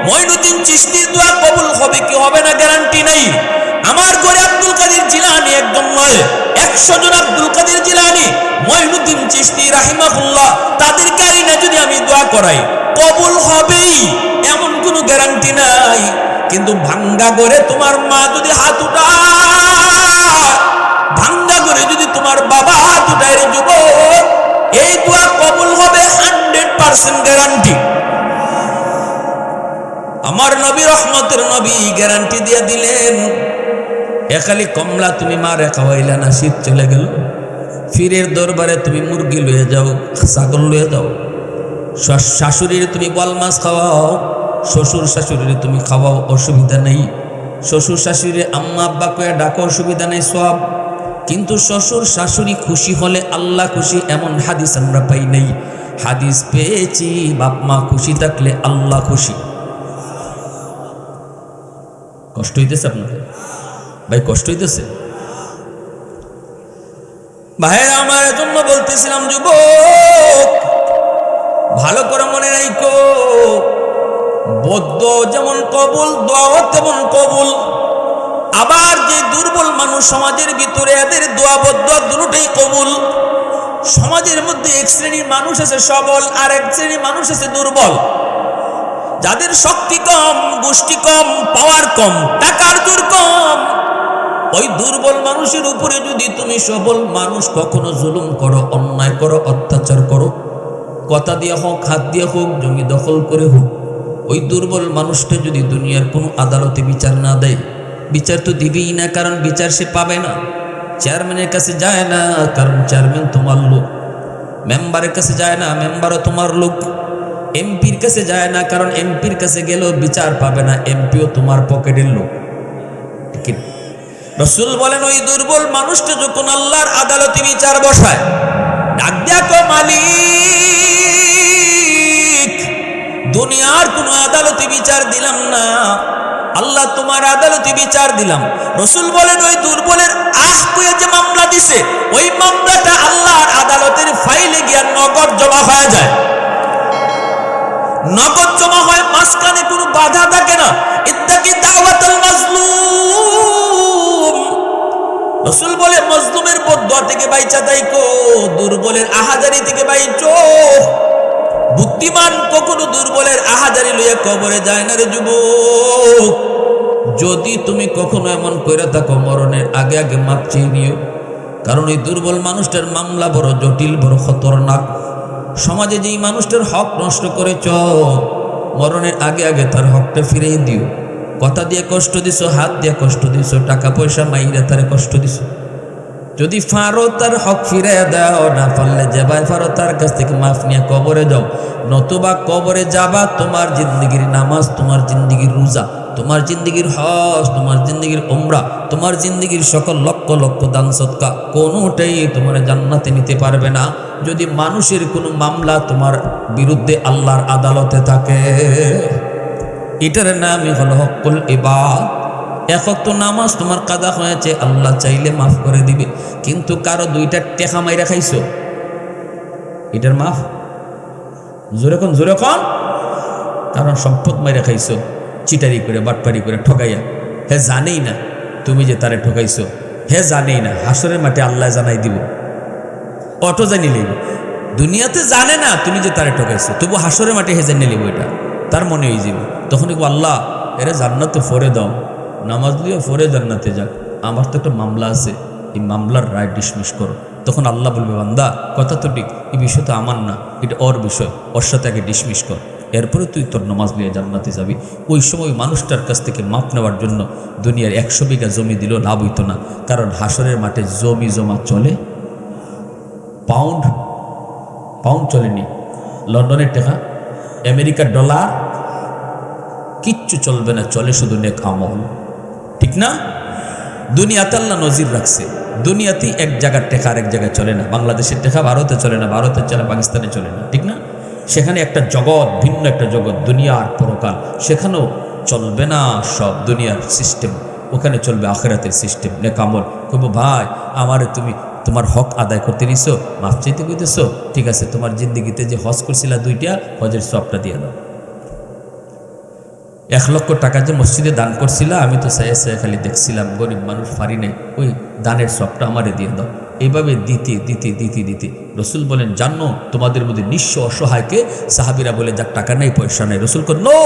মঈনুদ্দিন চিশতির দোয়া কবুল হবে কি হবে না গ্যারান্টি নাই। আমার ঘরে আব্দুল কাদের জিলানী একজন নয়, 100 জন আব্দুল কাদের জিলানী, মঈনুদ্দিন চিশতি রাহিমাহুল্লাহ, তাদেরকে আইনা যদি আমি দোয়া করাই কবুল হবেই এমন কোনো গ্যারান্টি নাই। কিন্তু ভাঙ্গা ঘরে তোমার মা যদি হাত উঠায়, ভাঙ্গা ঘরে যদি তোমার বাবা হাত উঠায় রে যুবক, এই দোয়া কবুল হবে 100% গ্যারান্টি। আমার নবী রহমতের নবী গ্যারান্টি দিয়ে দিলেন। একালি কমলা তুমি মারে খাওয়াইলা না, শীত চলে গেল, ফিরের দরবারে তুমি মুরগি লয়ে যাও, ছাগল লয়ে যাও। শাশুড়ির তুমি বল মাছ খাওয়াও, শ্বশুর শাশুড়ির তুমি খাওয়াও, অসুবিধা নেই। শ্বশুর শাশুড়ি আম্মা আব্বা কয়ে ডাকো, অসুবিধা নেই, সব। কিন্তু শ্বশুর শাশুড়ি খুশি হলে আল্লাহ খুশি, এমন হাদিস আমরা পাই নাই। হাদিস পেয়েছি বাপ মা খুশি থাকলে আল্লাহ খুশি। কষ্ট হইতেছে আপনাদের ভাই? কষ্ট হইতেছে ভাইরা আমার? জন্য বলতেছিলাম যুবক ভালো করে মনে রাখো, বদ্ধ যেমন কবুল, দোয়াও তেমন কবুল। আবার যে দুর্বল মানুষ সমাজের ভিতরে, এদের দোয়া বদ্ধ দুটোই কবুল। সমাজের মধ্যে এক শ্রেণীর মানুষ আছে সবল, আর এক শ্রেণীর মানুষ আছে দুর্বল। যাদের শক্তি কম, গোষ্ঠী কম, পাওয়ার কম, টাকার জোর কম, ওই দুর্বল মানুষের উপরে যদি তুমি সবল মানুষ কখনো জুলুম করো, অন্যায় করো, অত্যাচার করো, কথা দিয়ে হোক, হাত দিয়ে হোক, জমি দখল করে হোক, ওই দুর্বল মানুষটা যদি দুনিয়ার কোনো আদালতে বিচার না দেয়, বিচার তো দিবেই না, কারণ বিচার সে পাবে না। চেয়ারম্যানের কাছে যায় না, কারণ চেয়ারম্যান তোমার লোক। মেম্বারের কাছে যায় না, মেম্বারও তোমার লোক। এমপির কাছে যায় না, কারণ এমপির কাছে গেলেও বিচার পাবে না, এমপিও তোমার পকেটের লোক। ঠিক রাসূল বলেন ওই দুর্বল মানুষটা যখন আল্লাহর আদালতে বিচার বসায়, ডাক দেখো মালিক, দুনিয়ার কোনো আদালতে বিচার দিলাম না, আল্লাহ তোমার আদালতে বিচার দিলাম। রাসূল বলেন ওই দুর্বলের আহ কইয়া যে মামলা দিছে, ওই মামলাটা আল্লাহর আদালতের ফাইলে গিয়া নগদ জমা হয়ে যায়। নগদ জমা হয়, মাঝখানে কোনো বাধা থাকে না। ইত্তাকি দাওয়াতুল মাজলুম। রাসূল বলে মাজলুমের বদদোয়া থেকে বাইচা থাইকো, দুর্বলের আহাজারি থেকে বাইচো। বুদ্ধিমান কখনো দুর্বলের আহাজারি লইয়া কবরে যায় না রে যুবক। যদি তুমি কখনো এমন কইরা থাকো, মরণের আগে আগে মাপ চেয়ে নিও, কারণ এই দুর্বল মানুষটার মামলা বড় জটিল, বড় খতরনাক। সমাজে যেই মানুষটার হক নষ্ট করেছ, মরণের আগে আগে তার হকটা ফিরিয়ে দিও। কথা দিয়ে কষ্ট দিছো, হাত দিয়ে কষ্ট দিছো, টাকা পয়সা মাইরা তারে কষ্ট দিছো। যদি ফারো তার হক ফিরে দাও, না পারলে যেভাবে ফারো তার কাছ থেকে মাফ নিয়ে কবরে যাও। নতুবা কবরে যাবা, তোমার জিন্দগির নামাজ, তোমার জিন্দগির রোজা, তোমার জিন্দগির হজ, তোমার জিন্দগির উমরা, তোমার জিন্দগির সকল লক্ষ লক্ষ দান সদকা কোনোটাই তোমার জান্নাতে নিতে পারবে না, যদি মানুষের কোনো মামলা তোমার বিরুদ্ধে আল্লাহর আদালতে থাকে। এটার নামই হলো হকুল ইবাদ। এক ওয়াক্ত নামাজ তোমার কাদা হয়েছে, আল্লাহ চাইলে মাফ করে দিবে। কিন্তু কারো দুইটা টেকা মাইরা খাইছো, এটার মাফ? জোরে কোন, জোরে কোন। কারণ সম্পদ মাইরা খাইছো, চিটারি করে, বাটপারি করে, ঠকাইয়া। হে জানেই না তুমি যে তারে ঠকাইছো, হে জানেই না, হাসরের মাঠে আল্লাহ জানাই দিব। অটো জানি লিব, দুনিয়াতে জানে না তুমি যে তারে ঠকাইছো, তবু হাসরের মাঠে হে জানিয়ে লিব, এটা তার মনে হয়ে যাবে। তখন আল্লাহ এরা জান্নাতে ফরে দাও, নামাজ দিয়ে ফরে জান্নাতে যাক, আমার তো একটা মামলা আছে, এই মামলার রায় ডিসমিস করো। তখন আল্লাহ বলবে, বান্দা কথা তো ঠিক, এই বিষয় তো আমার না, এটা ওর বিষয়, ওর সাথে আগে ডিসমিস কর, এরপরে তুই তোর নামাজ নিয়ে জান্নাতে যাবি। ওই সময় মানুষটার কাছ থেকে মাপ নেওয়ার জন্য দুনিয়ার 100 বিঘা জমি দিলেও লাভ হইতো না, কারণ হাসরের মাঠে জমি জমা চলে, পাউন্ড পাউন্ড চলেনি, লন্ডনের টাকা, আমেরিকার ডলার, কিচ্ছু চলবে না, চলে শুধু নেক আমল। ঠিক না? দুনিয়াতে আল্লাহ নজির রাখছে, দুনিয়াতেই এক জায়গার টেকা আরেক জায়গায় চলে না। বাংলাদেশের টেকা ভারতে চলে না, ভারতের চলে পাকিস্তানে চলে না, ঠিক না? সেখানে একটা জগৎ, ভিন্ন একটা জগৎ, দুনিয়া আর পরকাল, সেখানেও চলবে না সব দুনিয়ার সিস্টেম, ওখানে চলবে আখিরাতের সিস্টেম, নেক আমল। কইব ভাই আমারে তুমি তোমার হক আদায় করতে নিছো, মাফ চাইতে কইতেছো, ঠিক আছে, তোমার জিন্দিগিতে যে হজ করছিলা 2টা, হজের সবটা দিয়ে দাও। 1 লক্ষ টাকা যে মসজিদে দান করছিলা, আমি তো চাই খালি দেখছিলাম, গরিব মানুষ পারি নাই, ওই দানের সবটা আমারে দিয়ে দাও। এইভাবে দিতে দিতে দিতে দিতে রসুল বলেন, জানো তোমাদের মধ্যে নিঃস্ব অসহায়কে, সাহাবিরা বলে যার টাকা নেই পয়সা নেই, রসুল কর নো,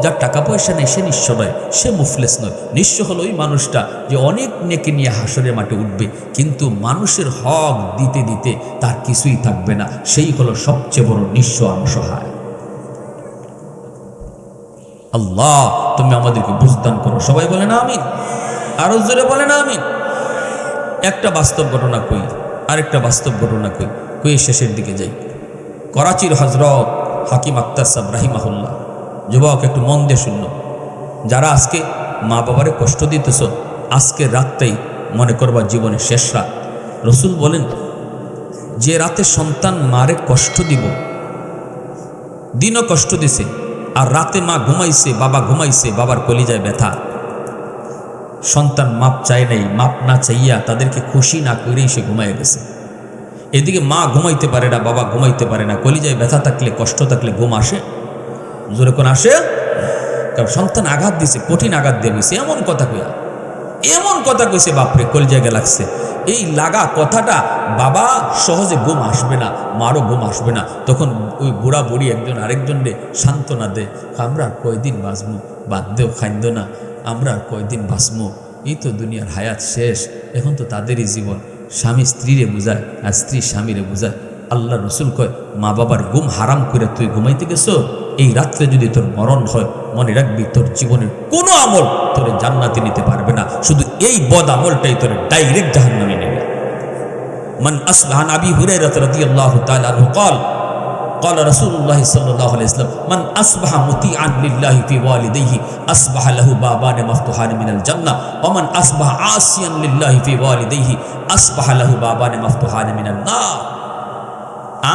যার টাকা পয়সা নেই সে নিঃস্ব নয়, সে মুফলেস নয়। নিঃস্ব হলো ওই মানুষটা যে অনেক নেকি নিয়ে হাসরের মাঠে উঠবে, কিন্তু মানুষের হক দিতে দিতে তার কিছুই থাকবে না, সেই হলো সবচেয়ে বড় নিঃস্ব অসহায়। আল্লাহ তুমি আমাদেরকে বুঝদান করো, সবাই বলে না আমিন, আরো জোরে বলে না আমিন। একটা বাস্তব ঘটনা কই, আরেকটা বাস্তব ঘটনা কই, কই শেষের দিকে যাই। করাচির হজরত হাকিম আক্তার সাহেব রাহিমাহুল্লাহ, যুবক একটু মন দিয়ে শুনল, যারা আজকে মা বাবারে কষ্ট দিতেছ, আজকে রাতটাই মনে করবা জীবনের শেষ রাত। রসুল বলেন, যে রাতে সন্তান মারে কষ্ট দিব, দিনও কষ্ট দিছে, আর রাতে মা ঘুমাইছে, বাবা ঘুমাইছে, বাবার কলিজায় ব্যথা, সন্তান মাপ চায় নাই, মাপ না চাইয়া তাদেরকে খুশি না করেই সে ঘুমাই গেছে। এদিকে মা ঘুমাইতে পারে না, বাবা ঘুমাইতে পারে না, কলিজায় ব্যথা থাকলে, কষ্ট থাকলে ঘুম আসে? জোরে কোন আসে? কারণ সন্তান আঘাত দিছে, কঠিন আঘাত দিয়ে গেছে, এমন কথা কইয়া, এমন কথা কইছে, বাপরে কলিজায় লাগছে। এই লাগা কথাটা বাবা সহজে ঘুম আসবে না, মারও ঘুম আসবে না। তখন ওই বুড়া বুড়ি একজন আরেকজনকে সান্ত্বনা দেয়, আমরা আর কয়দিন বাঁচবো, বাদ দেও খাইন্দ না, আমরা আর কয়দিন বাঁচবো, এই তো দুনিয়ার হায়াত শেষ, এখন তো তাদেরই জীবন। স্বামী স্ত্রীরে বুঝায়, আর স্ত্রী স্বামীরে বুঝায়। আল্লাহ রসুল কয়, মা বাবার ঘুম হারাম করে তুই ঘুমাইতে গেছো, এই রাত্রে যদি তোর মরণ হয়, মনে রাখবি তোর জীবনের কোনো আমল তোরে জান্নাতে নিতে পারবে না, শুধু এই বদ আমলটাই তোরে ডাইরেক্ট জাহান্নামে নেবে। মান আসবাহা, আবি হুরায়রা রাদিয়াল্লাহু তাআলা আনহু قال قال رسول الله صلى الله عليه وسلم من أصبح مطيعا لله في والديه أصبح له بابان مفتوحان من الجنة ومن أصبح عاصيا لله في والديه أصبح له بابان مفتوحان من النار।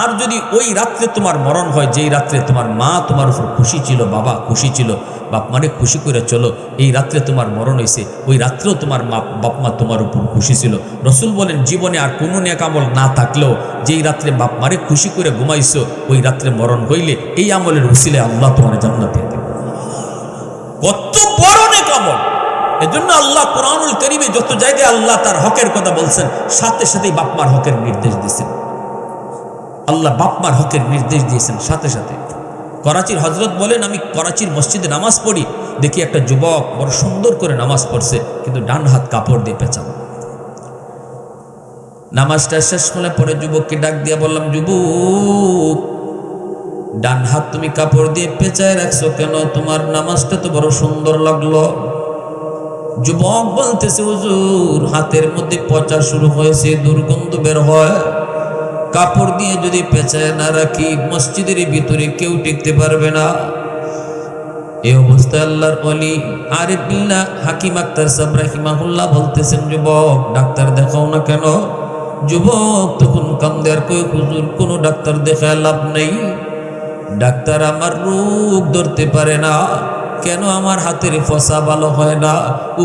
আর যদি ওই রাত্রে তোমার মরণ হয়, যেই রাত্রে তোমার মা তোমার উপর খুশি ছিল, বাবা খুশি ছিল, বাপ মারে খুশি করে চলো, এই রাত্রে তোমার মরণ হয়েছে, ওই রাত্রেও তোমার বাপ মা তোমার উপর খুশি ছিল। রসুল বলেন, জীবনে আর কোনো নেক আমল না থাকলেও যেই রাত্রে বাপ মারে খুশি করে ঘুমাইছো, ওই রাত্রে মরণ হইলে এই আমলের উসিলে আল্লাহ তোমার জান্নাত দিয়ে দেবে। কত বড় নেক আমল! এজন্য আল্লাহ কোরআনুল কারীমে যত জায়গায় আল্লাহ তার হকের কথা বলছেন, সাথে সাথেই বাপ মার হকের নির্দেশ দিয়েছেন। আল্লাহ বাপমার হকের নির্দেশ দিয়েছেন সাথে সাথে। করাচির হজরত বলেন, আমি করাচির মসজিদে নামাজ পড়ি, দেখি একটা যুবক বড় সুন্দর করে নামাজ পড়ছে, কিন্তু ডান হাত কাপড় দিয়ে পেঁচানো। নামাজটা শেষ হলে পরে যুবককে ডাক দিয়া বললাম, যুবক ডান হাত তুমি কাপড় দিয়ে পেঁচায় রাখছো কেন? তোমার নামাজটা তো বড় সুন্দর লাগলো। যুবক বলতেছে, হুজুর হাতের মধ্যে পচা শুরু হয়েছে, দুর্গন্ধ বের হয়। কাপড় দিয়ে যদি পেঁচায় না রাখি মসজিদের ভিতরে কেউ টিকতে পারবে না। এই অবস্থায় আল্লাহর ওলি আরিফ বিল্লাহ হাকিম আক্তার সাহেব রাহিমাহুল্লাহ বলতেছেন, যুবক ডাক্তার দেখাও না কেন? যুবক তখন কান্দে আর কই, হুজুর কোনো ডাক্তার দেখায় লাভ নেই। ডাক্তার আমার রোগ ধরতে পারে না। কেন আমার হাতের ফসা ভালো হয় না?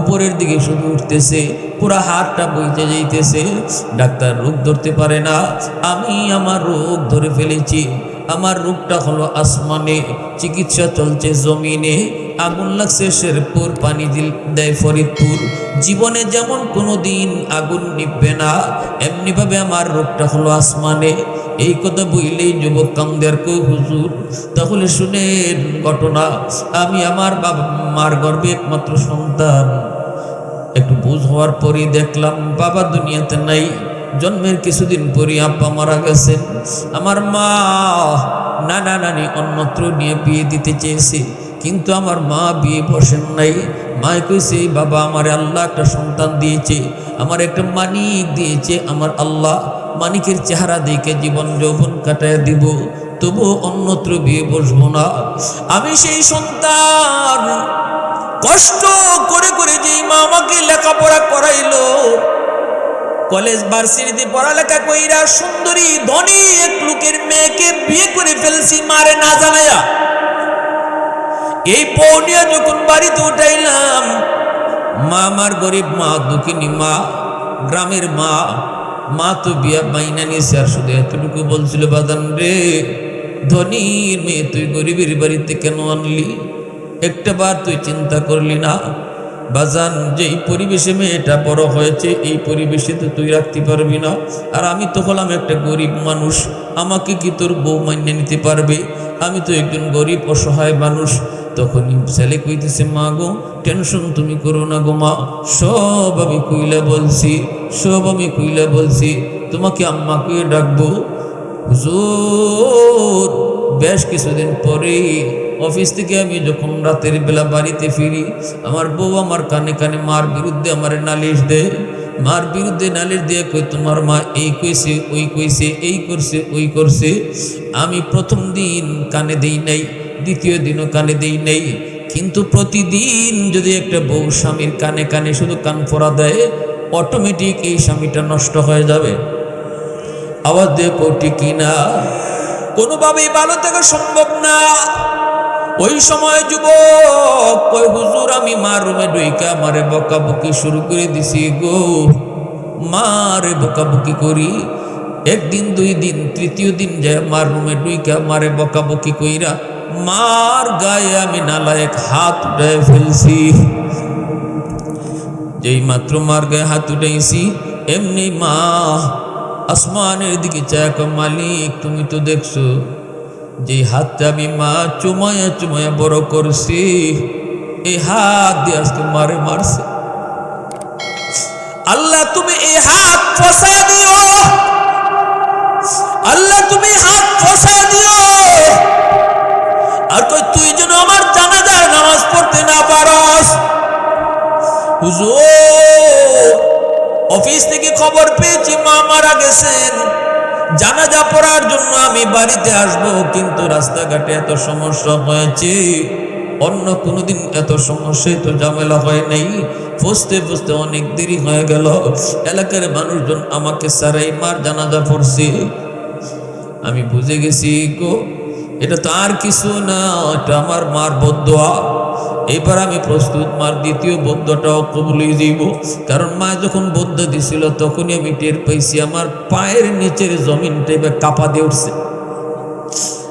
উপরের দিকে শুধু উঠতেছে, পুরা হাতটা বইতে যাইতেছে। ডাক্তার রোগ ধরতে পারে না, আমি আমার রোগ ধরে ফেলেছি। আমার রোগটা হলো আসমানে, চিকিৎসা চলছে জমিনে। আগুন লাগছে শেরপুর, পানি দেয় ফরিদপুর। জীবনে যেমন কোনো দিন আগুন নিভবে না, এমনিভাবে আমার রোগটা হলো আসমানে। এই কথা বললেই যুবক কান্দের কো, হুজুর তাহলে শুনেন ঘটনা। আমি আমার বাবা মার গর্ভে একমাত্র সন্তান। একটু বুঝ হওয়ার পরই দেখলাম বাবা দুনিয়াতে নাই। জন্মের কিছুদিন পরই আব্বা মারা গেছেন। আমার মা নানা নানি অন্যত্র নিয়ে বিয়ে দিতে চেয়েছে, কিন্তু আমার মা বিয়ে বসেন নাই। মায় কইছে, বাবা আমার আল্লাহ একটা সন্তান দিয়েছে, আমার একটা মানিক দিয়েছে, আমার আল্লাহ মানিকের চেহারা দেখে জীবন যৌবন কাটায় দিব, তবু অন্যত্র বিয়ে বসবো না। আমি সেই সন্তান, কষ্ট করে করে যেই মা আমাকে লেখাপড়া করাইলো, কলেজ ভার্সিটিতে পড়ালেখা কইরা সুন্দরী ধনী এক লোকের মেয়েকে বিয়ে করে ফেলছি মারে না জানায়া। এই পৌনিয়া যখন বাড়িতে উঠাইলাম, মা আমার গরিব মা, দুঃখিনী মা, গ্রামের মা, মা তো বিয়া মাইনা নিয়েছে। আর শুধু এতটুকু বলছিল, বাদান রে ধনীর মেয়ে তুই গরিবের বাড়িতে কেন আনলি? একটা বার তুই চিন্তা করলি না বাজান, যে এই পরিবেশে মেয়েটা বড় হয়েছে, এই পরিবেশে তো তুই রাখতে পারবি না। আর আমি তো হলাম একটা গরিব মানুষ, আমাকে কি তোর বউ মান্য নিতে পারবে? আমি তো একজন গরিব অসহায় মানুষ। তখনই ছেলে কইতেছে, মা গো টেনশন তুমি করো না গো মা, সব আমি কইলা বলছি, সব আমি কইলা বলছি, তোমাকে আম্মাকে ডাকবো। হুজুর বেশ কিছুদিন পরে অফিস থেকে আমি যখন রাতের বেলা বাড়িতে ফিরি, আমার বউ আমার কানে কানে মার বিরুদ্ধে আমার নালিশ দেয়। মার বিরুদ্ধে নালিশ দিয়ে কই, তোমার মা এই কইছে, ওই কইছে, এই করছে, ওই করছে। আমি প্রথম দিন কানে দেই নাই, দ্বিতীয় দিনও কানে দেই নাই, কিন্তু প্রতিদিন যদি একটা বউ স্বামীর কানে কানে শুধু কান ফোড়া দেয়, অটোমেটিক এই স্বামীটা নষ্ট হয়ে যাবে। আওয়াজ দিয়ে কোটি কিনা কোনোভাবেই ভালো থাকা সম্ভব না। ওই সময় যুবক কই, হুজুর আমি মার রুমে ঢুইকা মারে বকাবকি শুরু করে দিছি গো। মারে বকাবকি করি, একদিন দুই দিন, তৃতীয় দিন যায় মার রুমে ঢুইকা মারে বকাবকি কইরা মার গায়ে আমি নালায়েক হাত উঠায় ফেলছি। যেই মাত্র মার গায়ে হাত উঠাইছি, এমনি মা আসমানের দিকে চায়, মালিক তুমি তো দেখছো যে হাতটা আমি মা চুমায়া চুমায়া বড় করছি, এই হাত দিয়ে আজকে মারে মারছে। আল্লাহ তুমি এই হাত ফসায় দিও, আল্লাহ তুমি হাত ফসায় দিও। আর কই তুই যেন আমার জানাজার নামাজ পড়তে না পারস। হুজুর অফিস থেকে খবর পেয়েছি মা মারা গেছেন, জানাজা পড়ার জন্য আমি বাড়িতে আসব, কিন্তু রাস্তাঘাটে এত সমস্যা হয়েছে, অন্য কোনোদিন এত সমস্যায় তো ঝামেলা হয় নাই। ফুসতে ফুসতে অনেক দেরি হয়ে গেল। এলাকার মানুষজন আমাকে সারাই মার জানাজা পড়ছে। আমি বুঝে গেছি গো, এটা তো আর কিছু না, এটা আমার মার বদদোয়া। এবার আমি প্রস্তুত মার দ্বিতীয় বদ্ধটাও কবুলই দিব। কারণ মা যখন বদ্ধ দিছিল তখনই আমি টের পাইছি আমার পায়ের নিচের জমিনটা এবার কাঁপা দিয়ে উঠছে।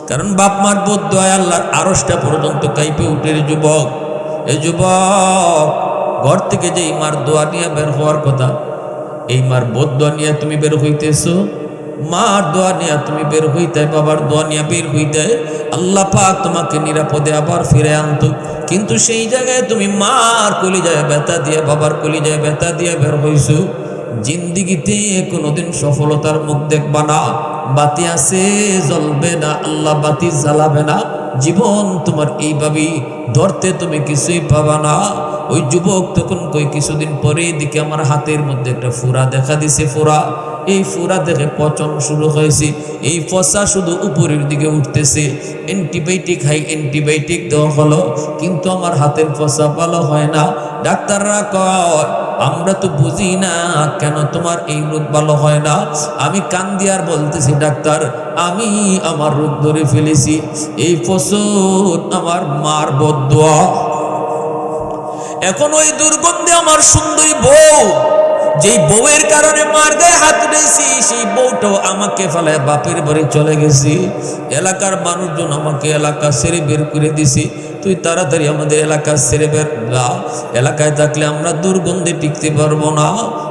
কারণ বাপ মার বদ্ধ আল্লাহর আরশটা পর্যন্ত কাঁপে উঠে। যুবক, এই যুবক ঘর থেকে যে মার দোয়া নিয়ে বের হওয়ার কথা, এই মার বদ্ধ নিয়ে তুমি বের হইতেছো, মার দোয়া নিয়ে তুমি বের হইতে, বাবার দোয়া নিয়ে বের হইতে, আল্লাহ পাক তোমাকে নিরাপদে আবার ফিরে আনতো। কিন্তু সেই জায়গায় তুমি মার কলিজায় ব্যথা দিয়ে, বাবার কলিজায় ব্যথা দিয়ে বের হইছো। জিন্দিগিতে কোনোদিন সফলতার মুখ দেখবা না। বাতি আছে জ্বলবে না, আল্লাহ বাতি জ্বালাবে না, জীবন তোমার এইভাবেই ধরতে তুমি কিছুই পাবা না। ওই যুবক তখন কই কিছুদিন পরে দিকে আমার হাতের মধ্যে একটা ফোড়া দেখা দিছে, ফোড়া। এই ফোড়া দেখে পচন শুরু হয়েছে, এই ফসা শুধু উপরের দিকে উঠতেছে। অ্যান্টিবায়োটিক অ্যান্টিবায়োটিক দেওয়া হলো, কিন্তু আমার হাতের ফসা ভালো হয় না। ডাক্তাররা কয় আমরা তো বুঝি না কেন তোমার এই রোগ ভালো হয় না। আমি কান্দি আর বলতেছি ডাক্তার আমি আমার রোগ ধরে ফেলেছি, এই ফসল আমার মার বদদোয়া। এখন ওই দুর্গন্ধে আমার সুন্দরী বউ, যেই বউয়ের কারণে মার গায়ে হাত উঠেছি, সেই বউটাও আমাকে ফেলায় বাপের বাড়ি চলে গেছি। এলাকার মানুষজন আমাকে এলাকা ছেড়ে বের করে দিছি, তুই তাড়াতাড়ি আমাদের এলাকা ছেড়ে বের যা, এলাকায় থাকলে আমরা দুর্গন্ধে টিকতে পারবো না।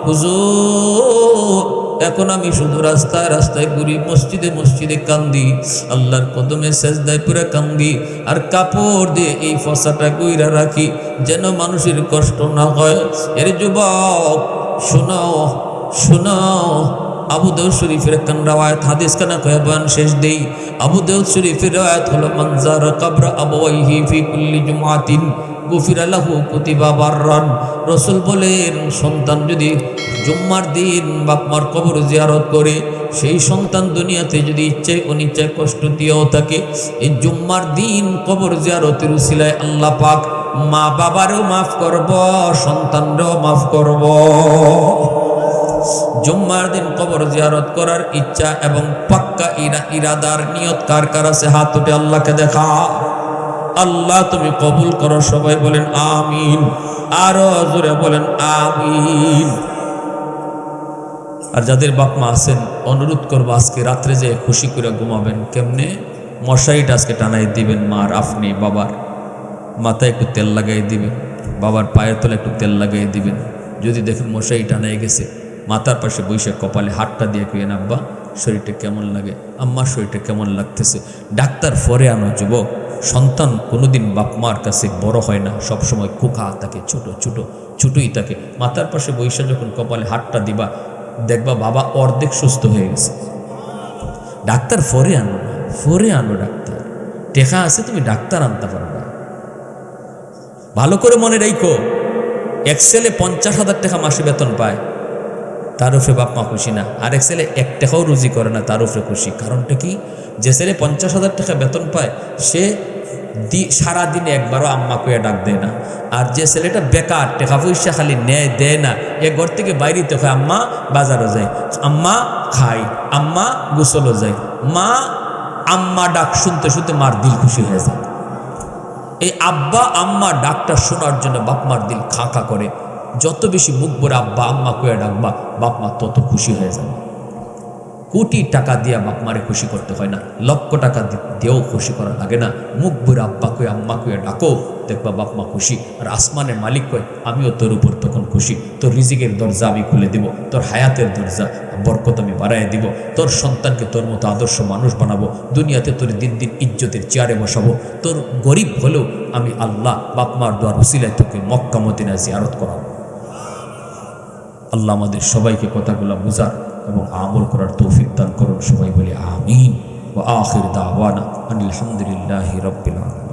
হুজুর এখন আমি শুধু রাস্তায় রাস্তায় ঘুরি, মসজিদে মসজিদে কান্দি, আল্লাহর কদমে সেজদায় পুরা কান্দি, আর কাপড় দিয়ে এই ফসাটা গুইরা রাখি যেন মানুষের কষ্ট না হয়। এর যুবক শোনাও শোনাও, আবু দাউদ শরীফের একখান রাওয়ায়াত, হাদিস কানা কয়ে বয়ান শেষ দেই। আবু দাউদ শরীফের রাওয়ায়াত হলো মান যারা কবর আবাওয়াইহি ফি কুল্লি জুমআতিন গুফিরা লাহু কুতিবা বাররান। রাসূল বলেন সন্তান যদি জুম্মার দিন বাপ মার কবর জিয়ারত করে, সেই সন্তান দুনিয়াতে যদি ইচ্ছায় অনিচ্ছায় কষ্ট দিয়েও থাকে, এই জুম্মার দিন কবর জিয়ারতের উসিলায় আল্লাহ পাক মা বাবারও মাফ করব, সন্তানরাও মাফ করব। জুম্মার দিন কবর জিয়ারত করার ইচ্ছা এবং পাক্কা ইরাদার নিয়ত কার কার আছে হাত উঠে আল্লাহকে দেখা। আল্লাহ তুমি কবুল করো, সবাই বলেন আমিন, আরো জোরে বলেন আমিন। আর যাদের বাপ মা আছেন অনুরোধ করবো আজকে রাত্রে যে খুশি করে ঘুমাবেন। কেমনে? মশারিটা আজকে টানাই দিবেন, মার আপনি বাবার মাথায় একটু তেল লাগাই দিবেন, বাবার পায়ের তলে একটু তেল লাগাই দিবেন। যদি দেখেন মশারি টানাই গেছে, মাথার পাশে বসে কপালে হাতটা দিয়ে কেন আব্বা শরীরটা কেমন লাগে, আম্মার শরীরটা কেমন লাগতেছে। ডাক্তার ফরে আনো যুবক, সন্তান কোনোদিন বাপ মার কাছে বড় হয় না, সবসময় খোকা থাকে, ছোট ছোট ছোটই থাকে। মাথার পাশে বৈশা যখন কপালে হাতটা দিবা দেখবা বাবা অর্ধেক সুস্থ হয়ে গেছে। ডাক্তার ফরে আনো না, ফরে আনো ডাক্তার। টেকা আছে তুমি ডাক্তার আনতে পারবা। ভালো করে মনে রাখো, এক ছেলে 50,000 টাকা মাসে বেতন পায়, তার উপরে বাপ মা খুশি না। আর এক ছেলে 1 টাকাও রুজি করে না, তার উপরে খুশি। কারণটা কি? যে ছেলে 50,000 টাকা বেতন পায় সে সারাদিনে একবারও আম্মা কইয়া ডাক দেয় না। আর যে ছেলেটা বেকার, টাকা পয়সা খালি নেয় দেয় না, এ ঘর থেকে বাইরেতে হয়, আম্মা বাজারও যায়, আম্মা খাই, আম্মা গোসলও যায়, মা আম্মা ডাক শুনতে শুনতে মার দিল খুশি হয়ে যায়। এই আব্বা আম্মা ডাকটা শোনার জন্য বাপ মার দিল খা খা করে। যত বেশি মুখ ভরে আব্বা আম্মা কয়ে ডাকবা বাপ মা তত খুশি হয়ে যাবে। কোটি টাকা দিয়া বাপ মারে খুশি করতে হয় না, লক্ষ টাকা দিয়েও খুশি করা লাগে না। মুখ ভরে আব্বা কয়ে আম্মা কয়ে ডাকো, দেখবা বাপ মা খুশি। আর আসমানের মালিক কয় আমিও তোর উপর তখন খুশি, তোর রিজিকের দরজা আমি খুলে দিব, তোর হায়াতের দরজা বরকত আমি বাড়াইয়া দিব, তোর সন্তানকে তোর মতো আদর্শ মানুষ বানাবো, দুনিয়াতে তোর দিন দিন ইজ্জতের চেয়ারে বসাবো। তোর গরিব হলেও আমি আল্লাহ বাপ মার দোয়ার উসিলায় তোকে মক্কা মদিনা জিয়ারত করাবো। আল্লাহ আমাদের সবাইকে কথাগুলো বুঝার এবং আমল করার তৌফিক দান করুন। সবাই বলি আমিন। ওয়া আখির দাওয়ানা আনিল হামদুলিল্লাহি রাব্বিল আলামিন।